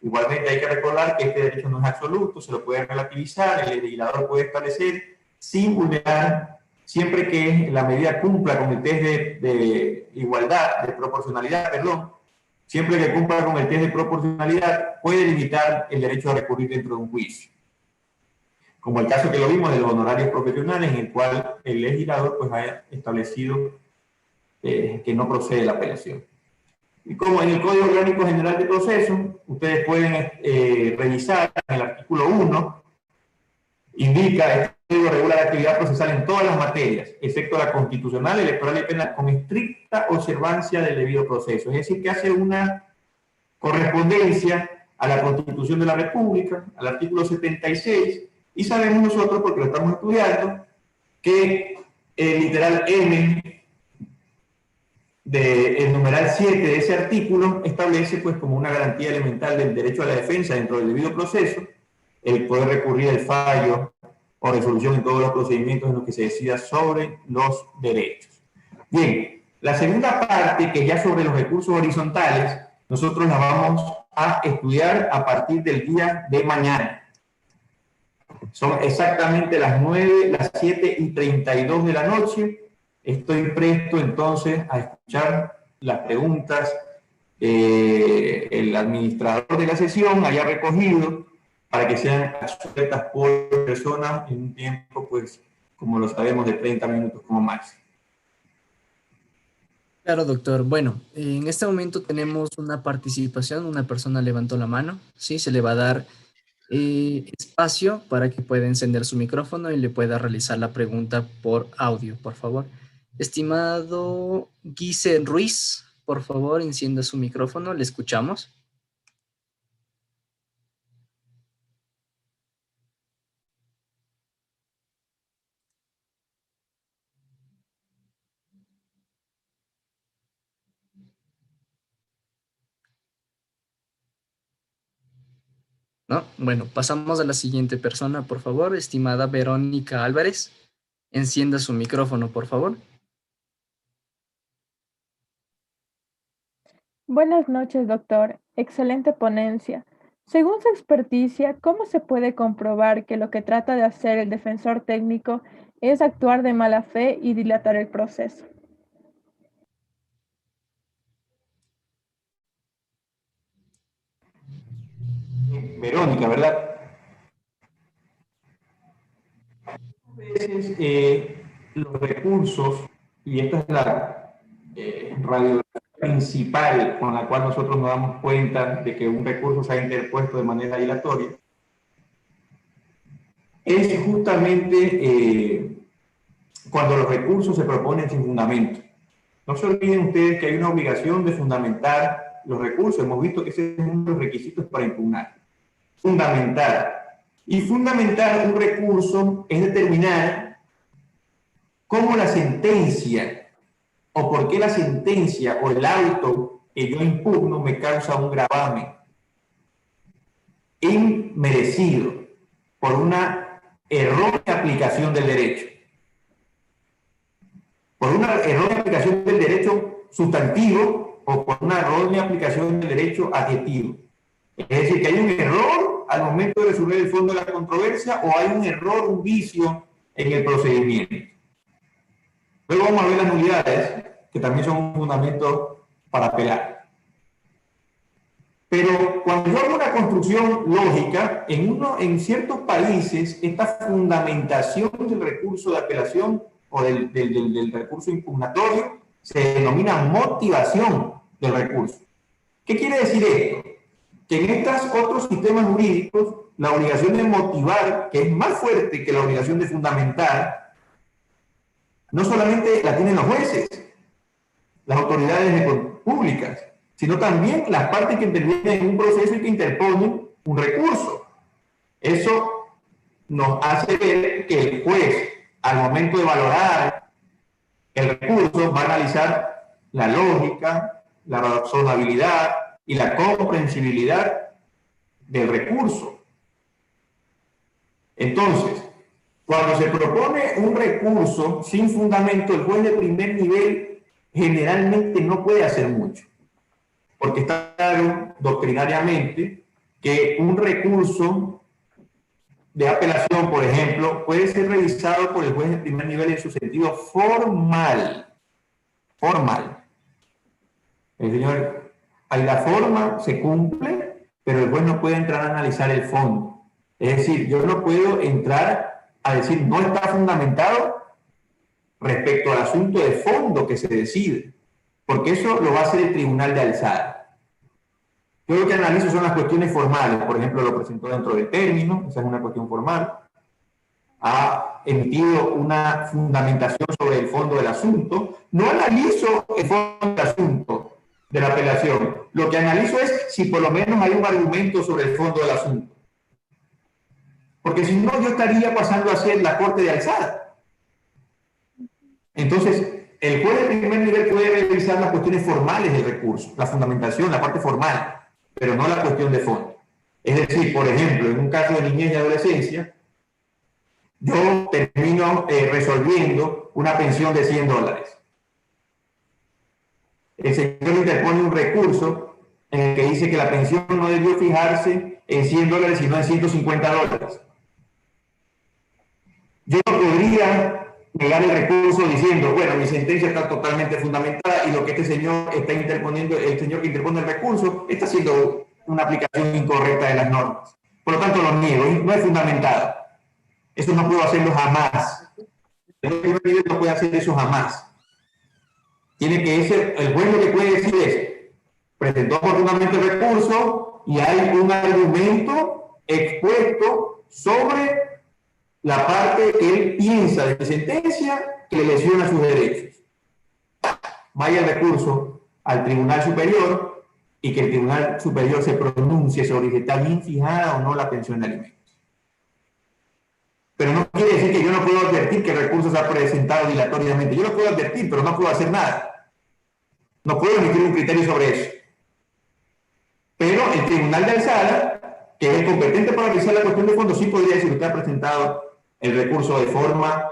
C: Igualmente hay que recordar que este derecho no es absoluto, se lo puede relativizar, el legislador puede establecer sin vulnerar, siempre que la medida cumpla con el test de igualdad, de proporcionalidad, perdón, siempre que cumpla con el test de proporcionalidad, puede limitar el derecho a recurrir dentro de un juicio. Como el caso que lo vimos de los honorarios profesionales, en el cual el legislador pues, ha establecido que no procede la apelación. Y como en el Código Orgánico General de Proceso, ustedes pueden revisar en el artículo 1, indica, este código regula la actividad procesal en todas las materias, excepto la constitucional, electoral y penal, con estricta observancia del debido proceso. Es decir, que hace una correspondencia a la Constitución de la República, al artículo 76, y sabemos nosotros, porque lo estamos estudiando, que el literal M del numeral 7 de ese artículo establece pues como una garantía elemental del derecho a la defensa dentro del debido proceso el poder recurrir al fallo o resolución en todos los procedimientos en los que se decida sobre los derechos. Bien, la segunda parte, que ya sobre los recursos horizontales, nosotros la vamos a estudiar a partir del día de mañana. Son exactamente las 9, las 7:32 de la noche. Estoy presto entonces a escuchar las preguntas el administrador de la sesión haya recogido para que sean sueltas por persona en un tiempo, pues, como lo sabemos, de 30 minutos como máximo.
B: Claro, doctor. Bueno, en este momento tenemos una participación, una persona levantó la mano, ¿sí? Se le va a dar espacio para que pueda encender su micrófono y le pueda realizar la pregunta por audio, por favor. Estimado Guise Ruiz, por favor, encienda su micrófono, le escuchamos. ¿No? Bueno, pasamos a la siguiente persona, por favor. Estimada Verónica Álvarez, encienda su micrófono, por favor.
D: Buenas noches, doctor. Excelente ponencia. Según su experticia, ¿cómo se puede comprobar que lo que trata de hacer el defensor técnico es actuar de mala fe y dilatar el proceso?
C: Verónica, ¿verdad? A veces los recursos, y esta es la radiografía principal con la cual nosotros nos damos cuenta de que un recurso se ha interpuesto de manera dilatoria, es justamente cuando los recursos se proponen sin fundamento. No se olviden ustedes que hay una obligación de fundamentar los recursos. Hemos visto que ese es uno de los requisitos para impugnar. Fundamentar. Y fundamentar un recurso es determinar cómo la sentencia o por qué la sentencia o el auto que yo impugno me causa un gravamen inmerecido por una errónea aplicación del derecho. Por una errónea aplicación del derecho sustantivo o por una errónea aplicación del derecho adjetivo. Es decir, que hay un error al momento de resolver el fondo de la controversia o hay un error, un vicio en el procedimiento. Luego vamos a ver las nulidades, que también son un fundamento para apelar. Pero cuando yo hago una construcción lógica, en ciertos países, esta fundamentación del recurso de apelación o del recurso impugnatorio se denomina motivación del recurso. ¿Qué quiere decir esto? Que en estos otros sistemas jurídicos, la obligación de motivar, que es más fuerte que la obligación de fundamentar, no solamente la tienen los jueces, las autoridades públicas, sino también las partes que intervienen en un proceso y que interponen un recurso. Eso nos hace ver que el juez, al momento de valorar el recurso, va a analizar la lógica, la razonabilidad y la comprensibilidad del recurso. Entonces, cuando se propone un recurso sin fundamento, el juez de primer nivel generalmente no puede hacer mucho, porque está claro doctrinariamente que un recurso de apelación, por ejemplo, puede ser revisado por el juez de primer nivel en su sentido formal. Formal. El señor, ahí la forma se cumple, pero el juez no puede entrar a analizar el fondo. Es decir, yo no puedo entrar a decir no está fundamentado respecto al asunto de fondo que se decide, porque eso lo va a hacer el tribunal de alzada. Yo lo que analizo son las cuestiones formales, por ejemplo, lo presentó dentro del término, esa es una cuestión formal, ha emitido una fundamentación sobre el fondo del asunto, no analizo el fondo del asunto de la apelación, lo que analizo es si por lo menos hay un argumento sobre el fondo del asunto. Porque si no, yo estaría pasando a ser la corte de alzada. Entonces, el juez de primer nivel puede revisar las cuestiones formales del recurso, la fundamentación, la parte formal, pero no la cuestión de fondo. Es decir, por ejemplo, en un caso de niñez y adolescencia, yo termino resolviendo una pensión de $100. El señor interpone un recurso en el que dice que la pensión no debió fijarse en $100, sino en $150. Yo no podría negar el recurso diciendo, bueno, mi sentencia está totalmente fundamentada y lo que este señor está interponiendo, el señor que interpone el recurso, está haciendo una aplicación incorrecta de las normas. Por lo tanto, lo niego, no es fundamentado. Eso no puedo hacerlo jamás. El primer nivel no puede hacer eso jamás. Tiene que ser, el juez lo que puede decir es, presentó oportunamente el recurso y hay un argumento expuesto sobre la parte que él piensa de la sentencia que lesiona sus derechos. Vaya el recurso al Tribunal Superior y que el Tribunal Superior se pronuncie sobre si está bien fijada o no la pensión de alimentos. Pero no quiere decir que yo no puedo advertir que el recurso se ha presentado dilatoriamente. Yo lo puedo advertir, pero no puedo hacer nada. No puedo emitir un criterio sobre eso. Pero el Tribunal de Alzada, que es competente para revisar la cuestión de fondo, sí podría decir que usted ha presentado el recurso de forma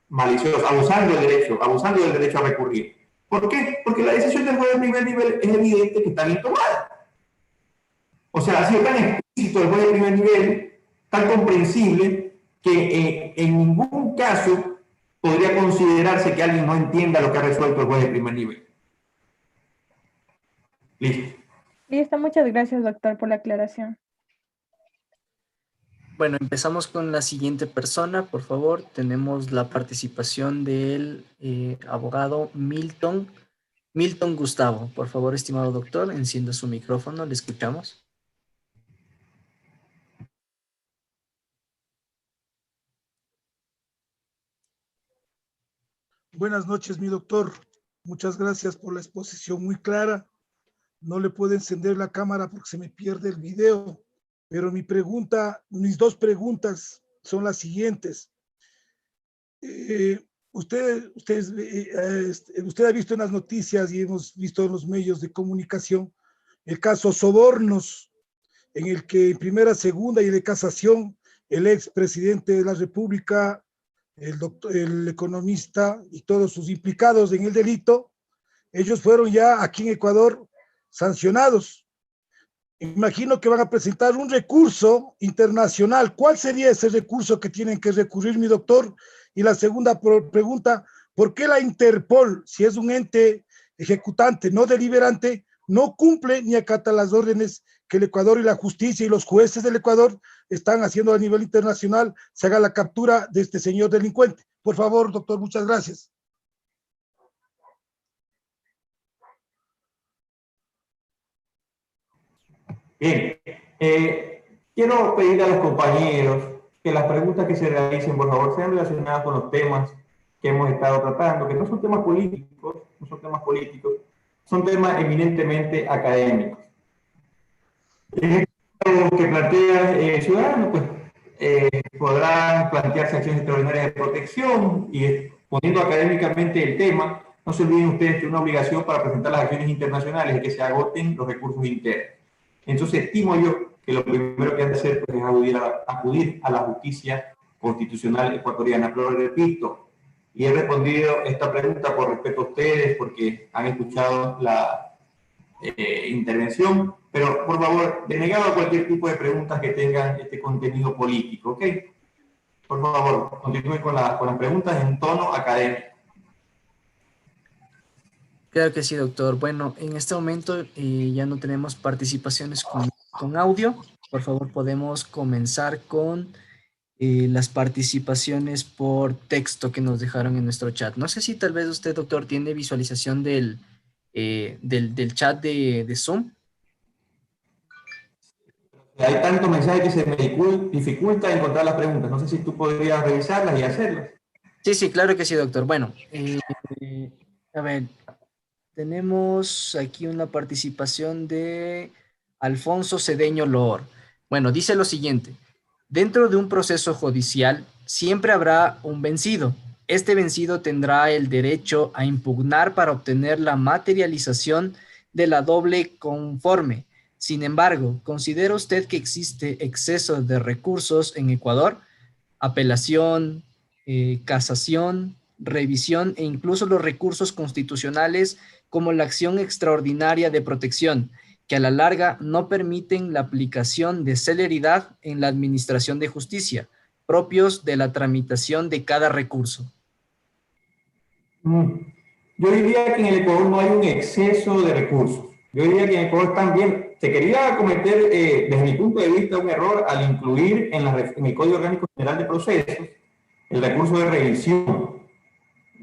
C: maliciosa, abusando del derecho a recurrir. ¿Por qué? Porque la decisión del juez de primer nivel es evidente que está bien tomada. O sea, ha sido tan explícito el juez de primer nivel, tan comprensible, que en ningún caso podría considerarse que alguien no entienda lo que ha resuelto el juez de primer nivel. Listo.
D: Listo, muchas gracias, doctor, por la aclaración.
B: Bueno, empezamos con la siguiente persona, por favor. Tenemos la participación del abogado Milton Gustavo. Por favor, estimado doctor, encienda su micrófono, le escuchamos.
E: Buenas noches, mi doctor. Muchas gracias por la exposición muy clara. No le puedo encender la cámara porque se me pierde el video, pero mis dos preguntas son las siguientes. Usted ha visto en las noticias y hemos visto en los medios de comunicación el caso Sobornos, en el que en primera, segunda y de casación el expresidente de la República, el economista y todos sus implicados en el delito, ellos fueron ya aquí en Ecuador sancionados. Imagino que van a presentar un recurso internacional. ¿Cuál sería ese recurso que tienen que recurrir, mi doctor? Y la segunda pregunta, ¿Por qué la Interpol, si es un ente ejecutante, no deliberante, no cumple ni acata las órdenes que el Ecuador y la justicia y los jueces del Ecuador están haciendo a nivel internacional, se haga la captura de este señor delincuente? Por favor, doctor, muchas gracias.
C: Bien, quiero pedir a los compañeros que las preguntas que se realicen, por favor, sean relacionadas con los temas que hemos estado tratando, que no son temas políticos, son temas eminentemente académicos. Que plantea Ciudadanos, pues podrán plantearse acciones extraordinarias de protección y poniendo académicamente el tema, no se olviden ustedes que es una obligación para presentar las acciones internacionales es que se agoten los recursos internos. Entonces estimo yo que lo primero que han de hacer pues, es acudir a la justicia constitucional ecuatoriana, pero repito, y he respondido esta pregunta por respeto a ustedes, porque han escuchado la intervención, pero por favor, denegado a cualquier tipo de preguntas que tengan este contenido político, ¿ok? Por favor, continúen con las preguntas en tono académico.
B: Claro que sí, doctor. Bueno, en este momento ya no tenemos participaciones con audio. Por favor, podemos comenzar con las participaciones por texto que nos dejaron en nuestro chat. No sé si tal vez usted, doctor, tiene visualización del chat de Zoom.
C: Hay tantos mensajes que se me dificulta encontrar las preguntas. No sé si tú podrías revisarlas y hacerlas.
B: Sí, claro que sí, doctor. Bueno, a ver, tenemos aquí una participación de Alfonso Cedeño Loor. Bueno, dice lo siguiente. Dentro de un proceso judicial siempre habrá un vencido. Este vencido tendrá el derecho a impugnar para obtener la materialización de la doble conforme. Sin embargo, ¿considera usted que existe exceso de recursos en Ecuador? Apelación, casación, revisión e incluso los recursos constitucionales como la acción extraordinaria de protección, que a la larga no permiten la aplicación de celeridad en la administración de justicia, propios de la tramitación de cada recurso.
C: Yo diría que en el Ecuador no hay un exceso de recursos. Yo diría que en el Ecuador también se quería cometer, desde mi punto de vista, un error al incluir en el Código Orgánico General de Procesos el recurso de revisión.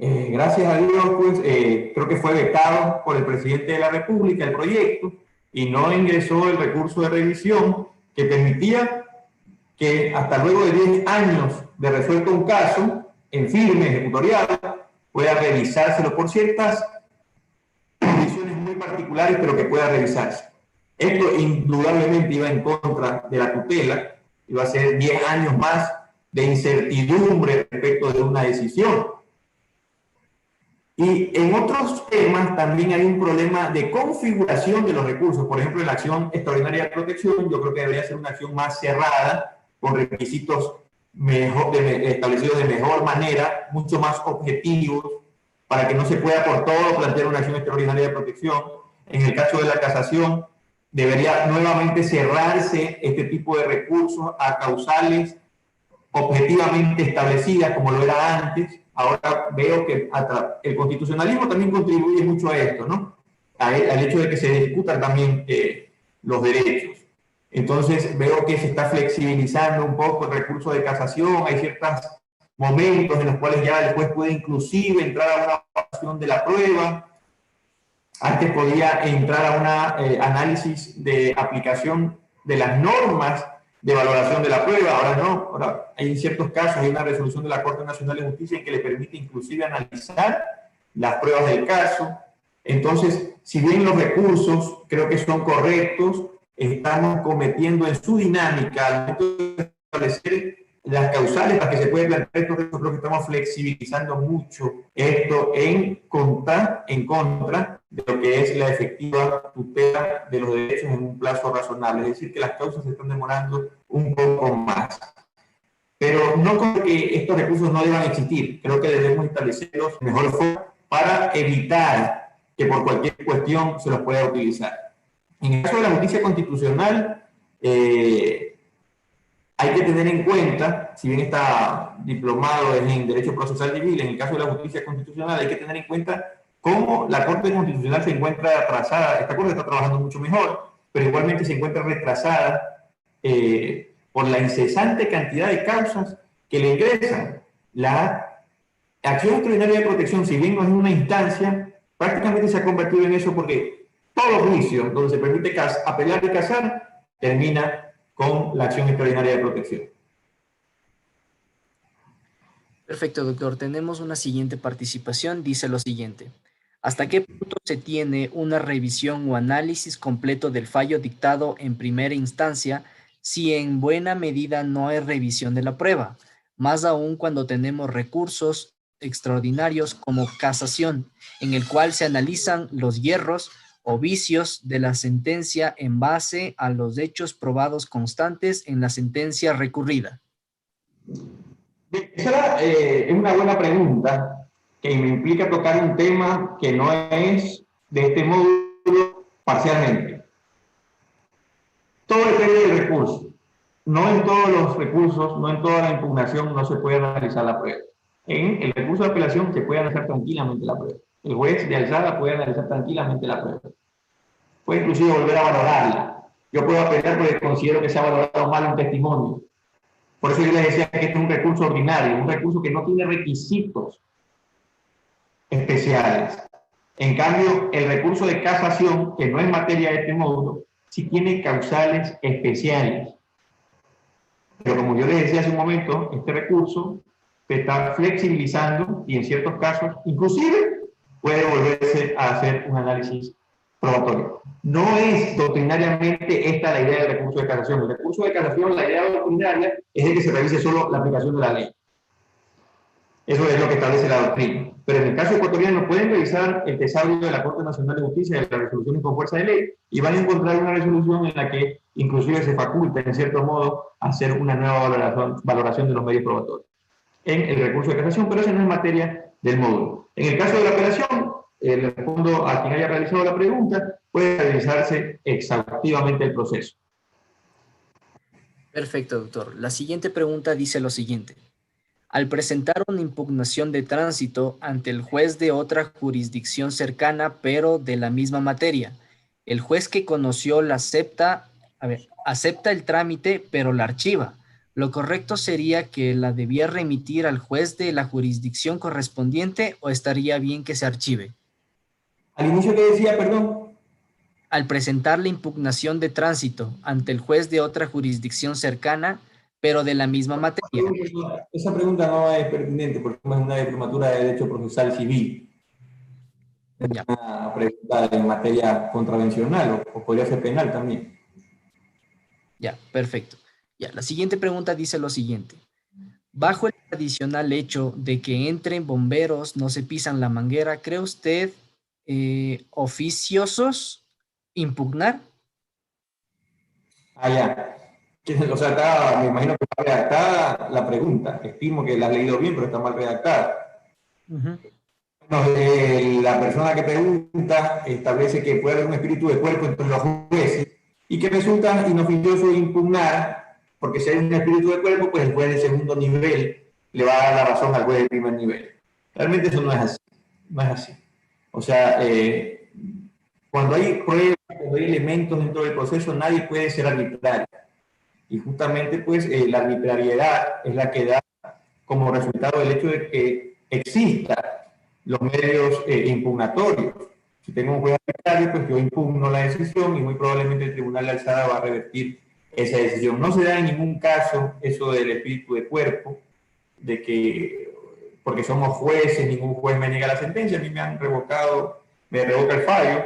C: Gracias a Dios, pues, creo que fue vetado por el presidente de la República el proyecto y no ingresó el recurso de revisión que permitía que hasta luego de 10 años de resuelto un caso en firme ejecutorial pueda revisárselo por ciertas condiciones muy particulares, pero que pueda revisarse. Esto indudablemente iba en contra de la tutela, iba a ser 10 años más de incertidumbre respecto de una decisión. Y en otros temas también hay un problema de configuración de los recursos. Por ejemplo, en la acción extraordinaria de protección, yo creo que debería ser una acción más cerrada, con requisitos establecidos de mejor manera, mucho más objetivos, para que no se pueda por todo plantear una acción extraordinaria de protección. En el caso de la casación, debería nuevamente cerrarse este tipo de recursos a causales objetivamente establecidas, como lo era antes. Ahora veo que el constitucionalismo también contribuye mucho a esto, ¿no? Al hecho de que se discutan también los derechos. Entonces veo que se está flexibilizando un poco el recurso de casación, hay ciertos momentos en los cuales ya el juez puede inclusive entrar a una evaluación de la prueba. Antes podía entrar a un análisis de aplicación de las normas de valoración de la prueba, ahora no. Ahora hay en ciertos casos, hay una resolución de la Corte Nacional de Justicia en que le permite inclusive analizar las pruebas del caso. Entonces, si bien los recursos creo que son correctos, estamos cometiendo en su dinámica, al momento de establecer las causales para que se pueda plantear esto, creo que estamos flexibilizando mucho esto en contra de lo que es la efectiva tutela de los derechos en un plazo razonable. Es decir, que las causas se están demorando un poco más. Pero no creo que estos recursos no deban existir. Creo que debemos establecerlos de mejor forma para evitar que por cualquier cuestión se los pueda utilizar. En el caso de la justicia constitucional, hay que tener en cuenta, si bien está diplomado en Derecho Procesal Civil, en el caso de la justicia constitucional, hay que tener en cuenta cómo la Corte Constitucional se encuentra atrasada. Esta Corte está trabajando mucho mejor, pero igualmente se encuentra retrasada por la incesante cantidad de causas que le ingresan. La acción extraordinaria de protección, si bien no es una instancia, prácticamente se ha convertido en eso, porque todo juicio donde se permite apelar y casar termina con la acción extraordinaria de protección.
B: Perfecto, doctor. Tenemos una siguiente participación. Dice lo siguiente. ¿Hasta qué punto se tiene una revisión o análisis completo del fallo dictado en primera instancia si en buena medida no hay revisión de la prueba? Más aún cuando tenemos recursos extraordinarios como casación, en el cual se analizan los hierros o vicios de la sentencia en base a los hechos probados constantes en la sentencia recurrida.
C: Esa es una buena pregunta que me implica tocar un tema que no es de este módulo parcialmente. Todo depende del recurso. No en todos los recursos, no en toda la impugnación no se puede analizar la prueba. En el recurso de apelación se puede analizar tranquilamente la prueba. El juez de alzada puede analizar tranquilamente la prueba. Puede inclusive volver a valorarla. Yo puedo apelar porque considero que se ha valorado mal un testimonio. Por eso yo les decía que este es un recurso ordinario, un recurso que no tiene requisitos especiales. En cambio, el recurso de casación, que no es materia de este módulo, sí tiene causales especiales. Pero como yo les decía hace un momento, este recurso se está flexibilizando y en ciertos casos, inclusive, puede volverse a hacer un análisis probatorio. No es doctrinariamente esta la idea del recurso de casación. El recurso de casación, la idea doctrinaria es de que se revise solo la aplicación de la ley. Eso es lo que establece la doctrina. Pero en el caso ecuatoriano pueden revisar el tesauro de la Corte Nacional de Justicia de las resoluciones con fuerza de ley y van a encontrar una resolución en la que inclusive se faculta, en cierto modo, hacer una nueva valoración de los medios probatorios en el recurso de casación, pero eso no es materia del módulo. En el caso de la apelación, le respondo a quien haya realizado la pregunta, puede realizarse exhaustivamente el proceso.
B: Perfecto, doctor. La siguiente pregunta dice lo siguiente. Al presentar una impugnación de tránsito ante el juez de otra jurisdicción cercana, pero de la misma materia, el juez que conoció la acepta el trámite, pero la archiva. ¿Lo correcto sería que la debía remitir al juez de la jurisdicción correspondiente o estaría bien que se archive?
C: Al inicio que decía, perdón.
B: Al presentar la impugnación de tránsito ante el juez de otra jurisdicción cercana, pero de la misma materia.
C: Esa pregunta no es pertinente porque es una diplomatura de Derecho Procesal Civil. Es una pregunta en materia contravencional o podría ser penal también.
B: Ya, perfecto. Ya, la siguiente pregunta dice lo siguiente. Bajo el tradicional hecho de que entren bomberos, no se pisan la manguera, ¿cree usted oficiosos impugnar?
C: Ya. O sea, me imagino que está redactada la pregunta. Estimo que la has leído bien, pero está mal redactada. La persona que pregunta establece que puede haber un espíritu de cuerpo entre los jueces y que resulta inoficioso impugnar, porque si hay un espíritu de cuerpo, pues el juez de segundo nivel le va a dar la razón al juez de primer nivel. Realmente eso no es así. No es así. O sea, cuando hay pruebas, cuando hay elementos dentro del proceso, nadie puede ser arbitrario. Y justamente, pues, la arbitrariedad es la que da como resultado el hecho de que existan los medios impugnatorios. Si tengo un juez arbitrario, pues yo impugno la decisión y muy probablemente el tribunal de alzada va a revertir esa decisión. No se da en ningún caso eso del espíritu de cuerpo, de que porque somos jueces, ningún juez me niega la sentencia. A mí me han revocado, me revoca el fallo,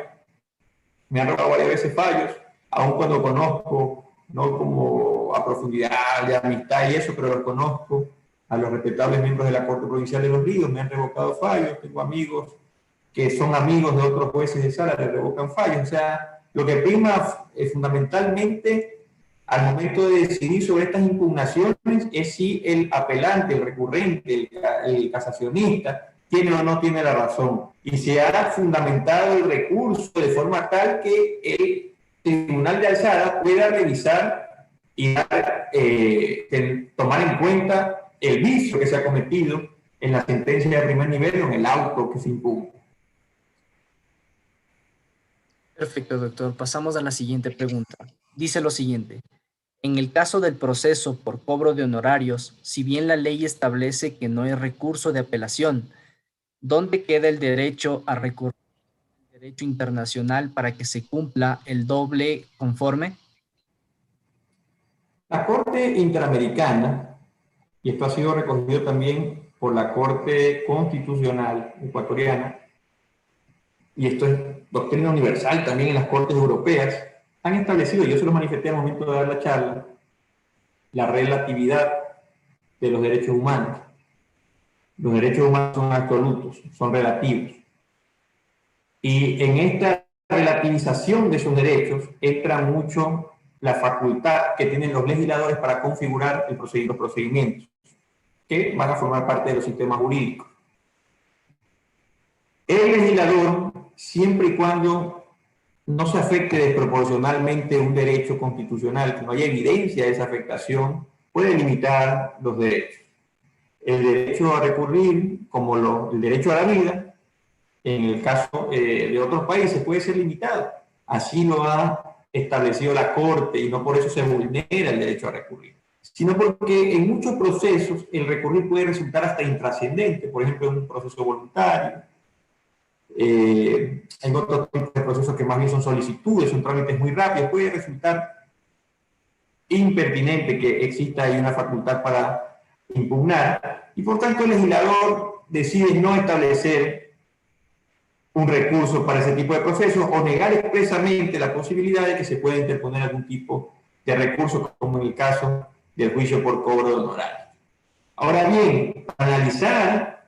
C: me han revocado varias veces fallos, aun cuando conozco, no como a profundidad de amistad y eso, pero los conozco a los respetables miembros de la Corte Provincial de Los Ríos, me han revocado fallos, tengo amigos que son amigos de otros jueces de sala, les revocan fallos. O sea, lo que prima fundamentalmente al momento de decidir sobre estas impugnaciones es si el apelante, el recurrente, el casacionista, tiene o no tiene la razón. Y se ha fundamentado el recurso de forma tal que el tribunal de alzada pueda revisar y tomar en cuenta el vicio que se ha cometido en la sentencia de primer nivel o en el auto que se impugna.
B: Perfecto, doctor. Pasamos a la siguiente pregunta. Dice lo siguiente. En el caso del proceso por cobro de honorarios, si bien la ley establece que no hay recurso de apelación, ¿dónde queda el derecho a recurrir al derecho internacional para que se cumpla el doble conforme?
C: La Corte Interamericana, y esto ha sido recogido también por la Corte Constitucional ecuatoriana, y esto es doctrina universal también en las Cortes Europeas, han establecido, yo se lo manifesté al momento de dar la charla, la relatividad de los derechos humanos. Los derechos humanos son absolutos, son relativos. Y en esta relativización de esos derechos entra mucho la facultad que tienen los legisladores para configurar los procedimientos que van a formar parte de los sistemas jurídicos. El legislador, siempre y cuando no se afecte desproporcionalmente un derecho constitucional, que no haya evidencia de esa afectación, puede limitar los derechos. El derecho a recurrir, como el derecho a la vida, en el caso de otros países puede ser limitado. Así lo ha establecido la Corte y no por eso se vulnera el derecho a recurrir, sino porque en muchos procesos el recurrir puede resultar hasta intrascendente, por ejemplo, en un proceso voluntario. En otros tipos de procesos que más bien son solicitudes, son trámites muy rápidos, puede resultar impertinente que exista ahí una facultad para impugnar y por tanto el legislador decide no establecer un recurso para ese tipo de procesos o negar expresamente la posibilidad de que se pueda interponer algún tipo de recurso, como en el caso del juicio por cobro de honorarios. Ahora bien, para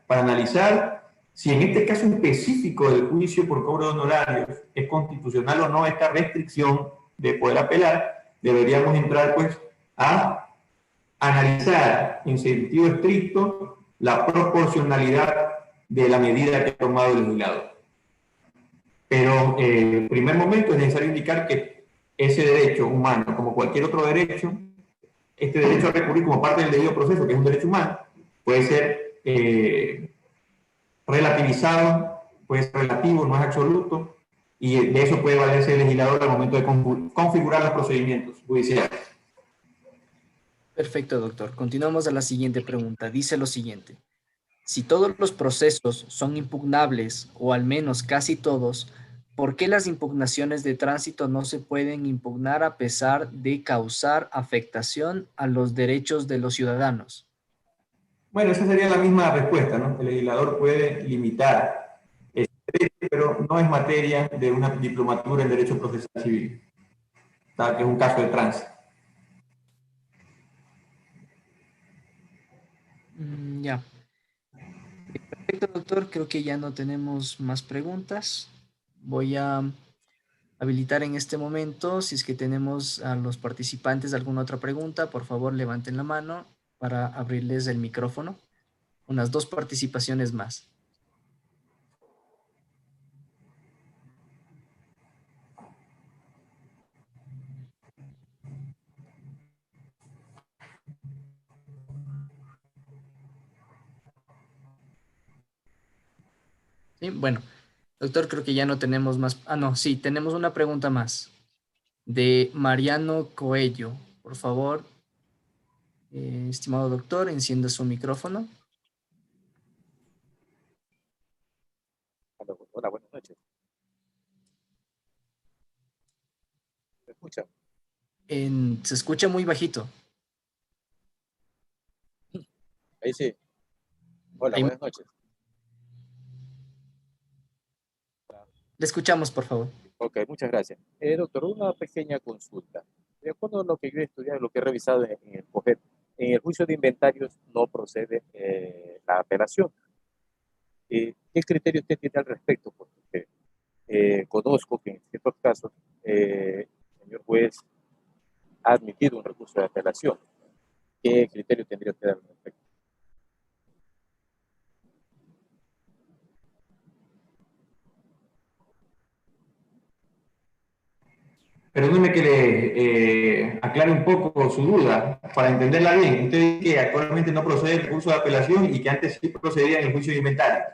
C: analizar si en este caso específico del juicio por cobro de honorarios es constitucional o no esta restricción de poder apelar, deberíamos entrar pues a analizar en sentido estricto la proporcionalidad de la medida que ha tomado el legislador. Pero en primer momento es necesario indicar que ese derecho humano, como cualquier otro derecho, este derecho a recurrir como parte del debido proceso, que es un derecho humano, puede ser relativizado, puede ser relativo, no es absoluto, y de eso puede valerse el legislador al momento de configurar los procedimientos judiciales.
B: Perfecto, doctor. Continuamos a la siguiente pregunta. Dice lo siguiente. Si todos los procesos son impugnables, o al menos casi todos, ¿por qué las impugnaciones de tránsito no se pueden impugnar a pesar de causar afectación a los derechos de los ciudadanos?
C: Bueno, esa sería la misma respuesta, ¿no? El legislador puede limitar ese derecho, pero no es materia de una diplomatura en Derecho Procesal Civil, que es un caso de tránsito.
B: Ya. Perfecto, doctor. Creo que ya no tenemos más preguntas. Voy a habilitar en este momento, si es que tenemos a los participantes alguna otra pregunta, por favor levanten la mano para abrirles el micrófono. Unas 2 participaciones más. Sí, bueno, doctor, creo que ya no tenemos más. Ah, no, sí, tenemos una pregunta más de Mariano Coello. Por favor, estimado doctor, encienda su micrófono.
F: Hola, buenas noches. ¿Me escuchan?
B: Se escucha muy bajito.
F: Ahí sí. Hola,
B: Ahí-
F: buenas noches.
B: Le escuchamos, por favor.
F: Ok, muchas gracias. Doctor, una pequeña consulta. De acuerdo a lo que yo he estudiado, lo que he revisado en el COGEP, en el juicio de inventarios no procede la apelación. ¿Qué criterio usted tiene al respecto? Porque conozco que en ciertos casos el señor juez ha admitido un recurso de apelación. ¿Qué criterio tendría usted al respecto?
C: perdóneme que le aclare un poco su duda, para entenderla bien. Usted dice que actualmente no procede el recurso de apelación y que antes sí procedía en el juicio de inventario.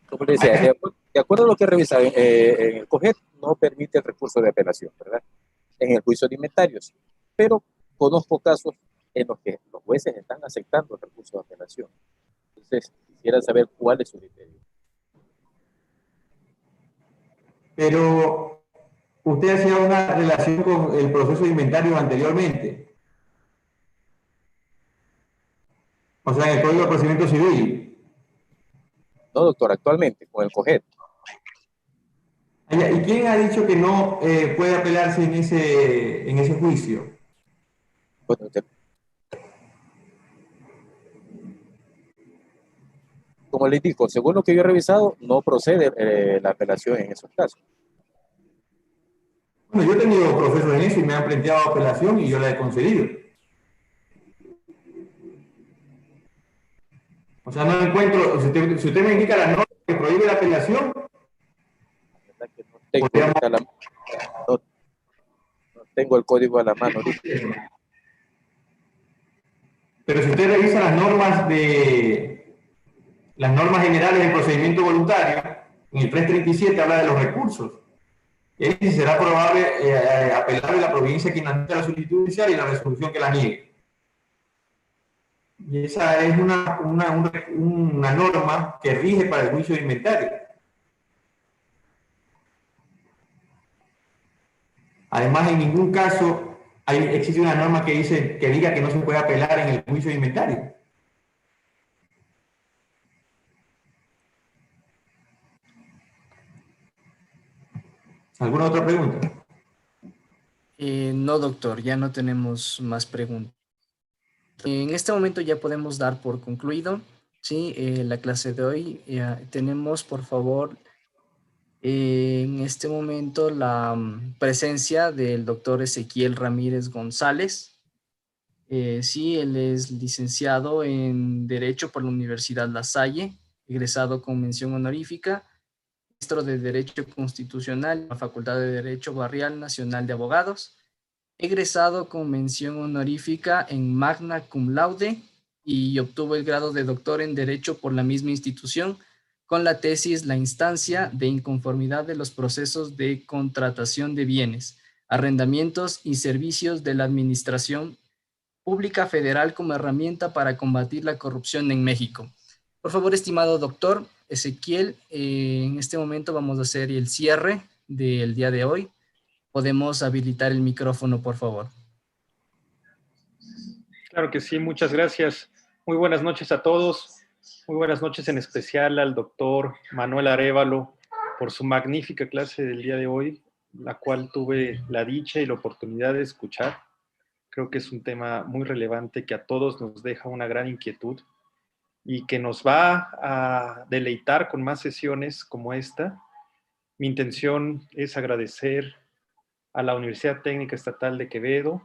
F: Como le decía, de acuerdo a lo que he revisado, en el COGET no permite el recurso de apelación, ¿verdad? En el juicio de inventarios. Pero conozco casos en los que los jueces están aceptando el recurso de apelación. Entonces, quisiera saber cuál es su criterio.
C: Pero usted hacía una relación con el proceso de inventario anteriormente. O sea, en el Código de Procedimiento Civil.
F: No, doctor, actualmente con el COGET.
C: ¿Y quién ha dicho que no puede apelarse en ese juicio?
F: Bueno, como le indico, según lo que yo he revisado, no procede la apelación en esos casos.
C: Bueno, yo he tenido procesos en eso y me han planteado apelación y yo la he concedido. O sea, no encuentro, si usted me indica la norma que prohíbe la apelación,
F: La verdad que no tengo, no tengo el código a la mano ahorita.
C: pero si usted revisa las normas generales del procedimiento voluntario, en el 337 habla de los recursos. Y ahí dice, será probable apelable la providencia quien admita la solicitud judicial y la resolución que la niegue. Y esa es una norma que rige para el juicio de inventario. Además, en ningún caso existe una norma que diga que no se puede apelar en el juicio de inventario. ¿Alguna otra pregunta?
B: No, doctor, ya no tenemos más preguntas. En este momento ya podemos dar por concluido, ¿sí? La clase de hoy. Tenemos, por favor, en este momento la presencia del doctor Ezequiel Ramírez González. Sí, él es licenciado en Derecho por la Universidad La Salle, egresado con mención honorífica, maestro de Derecho Constitucional en la Facultad de Derecho Barrial Nacional de Abogados, egresado con mención honorífica en Magna Cum Laude y obtuvo el grado de doctor en Derecho por la misma institución con la tesis La instancia de inconformidad de los procesos de contratación de bienes, arrendamientos y servicios de la Administración Pública Federal como herramienta para combatir la corrupción en México. Por favor, estimado doctor Ezequiel, en este momento vamos a hacer el cierre del día de hoy. Podemos habilitar el micrófono, por favor.
G: Claro que sí, muchas gracias. Muy buenas noches a todos. Muy buenas noches en especial al doctor Manuel Arévalo por su magnífica clase del día de hoy, la cual tuve la dicha y la oportunidad de escuchar. Creo que es un tema muy relevante que a todos nos deja una gran inquietud y que nos va a deleitar con más sesiones como esta. Mi intención es agradecer a la Universidad Técnica Estatal de Quevedo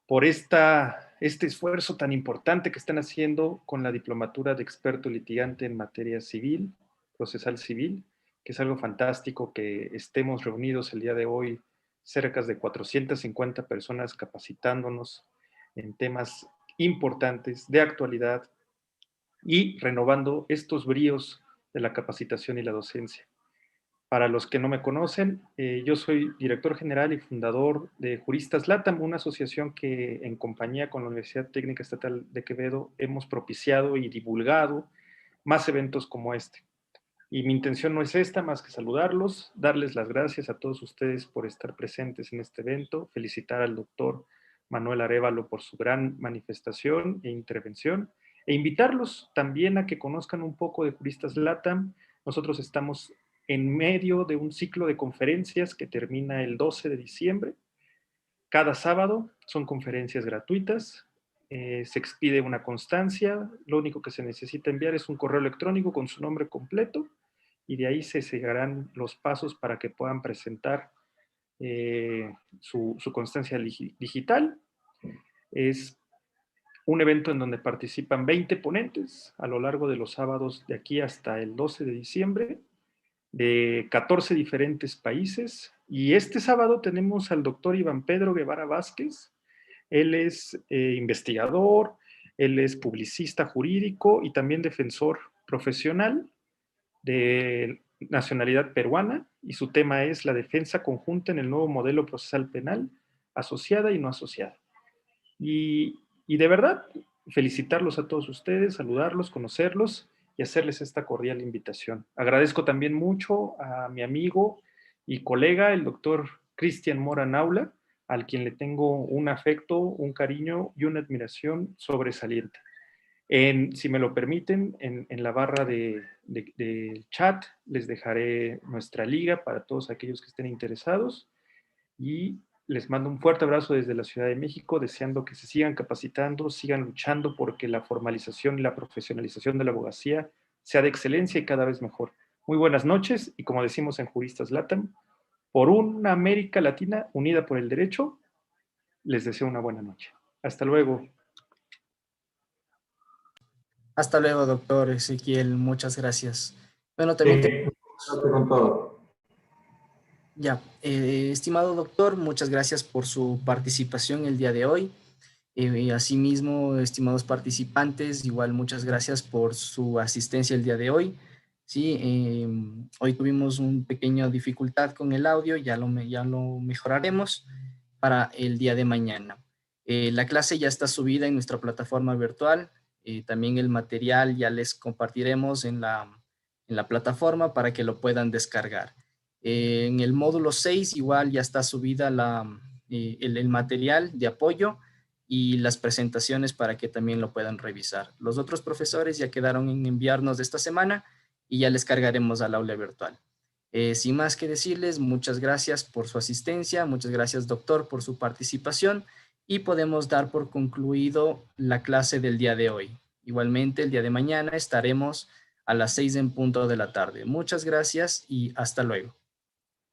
G: por este esfuerzo tan importante que están haciendo con la diplomatura de experto litigante en materia civil, procesal civil, que es algo fantástico que estemos reunidos el día de hoy, cerca de 450 personas capacitándonos en temas importantes de actualidad y renovando estos bríos de la capacitación y la docencia. Para los que no me conocen, yo soy director general y fundador de Juristas LATAM, una asociación que en compañía con la Universidad Técnica Estatal de Quevedo hemos propiciado y divulgado más eventos como este. Y mi intención no es esta, más que saludarlos, darles las gracias a todos ustedes por estar presentes en este evento, felicitar al doctor Manuel Arévalo por su gran manifestación e intervención, e invitarlos también a que conozcan un poco de Juristas LATAM. Nosotros estamos en medio de un ciclo de conferencias que termina el 12 de diciembre. Cada sábado son conferencias gratuitas, se expide una constancia, lo único que se necesita enviar es un correo electrónico con su nombre completo y de ahí se seguirán los pasos para que puedan presentar su constancia digital. Es un evento en donde participan 20 ponentes a lo largo de los sábados de aquí hasta el 12 de diciembre. de 14 diferentes países. Y este sábado tenemos al doctor Iván Pedro Guevara Vázquez. Él es investigador, él es publicista jurídico y también defensor profesional de nacionalidad peruana, y su tema es la defensa conjunta en el nuevo modelo procesal penal, asociada y no asociada. Y de verdad, felicitarlos a todos ustedes, saludarlos, conocerlos y hacerles esta cordial invitación. Agradezco también mucho a mi amigo y colega, el doctor Cristian Mora Naula, al quien le tengo un afecto, un cariño y una admiración sobresaliente. Si me lo permiten, en la barra del chat les dejaré nuestra liga para todos aquellos que estén interesados, y les mando un fuerte abrazo desde la Ciudad de México, deseando que se sigan capacitando, sigan luchando porque la formalización y la profesionalización de la abogacía sea de excelencia y cada vez mejor. Muy buenas noches, y como decimos en Juristas LATAM, por una América Latina unida por el derecho, les deseo una buena noche. Hasta luego.
B: Hasta luego, doctor Ezequiel. Muchas gracias. Bueno, también
C: con todo.
B: Ya, estimado doctor, muchas gracias por su participación el día de hoy. Asimismo, estimados participantes, igual muchas gracias por su asistencia el día de hoy. Sí, hoy tuvimos una pequeña dificultad con el audio, ya lo mejoraremos para el día de mañana. La clase ya está subida en nuestra plataforma virtual. También el material ya les compartiremos en la plataforma para que lo puedan descargar. En el módulo 6 igual ya está subida el material de apoyo y las presentaciones para que también lo puedan revisar. Los otros profesores ya quedaron en enviarnos de esta semana y ya les cargaremos al aula virtual. Sin más que decirles, muchas gracias por su asistencia, muchas gracias doctor por su participación, y podemos dar por concluido la clase del día de hoy. Igualmente, el día de mañana estaremos a las 6 en punto de la tarde. Muchas gracias y hasta luego.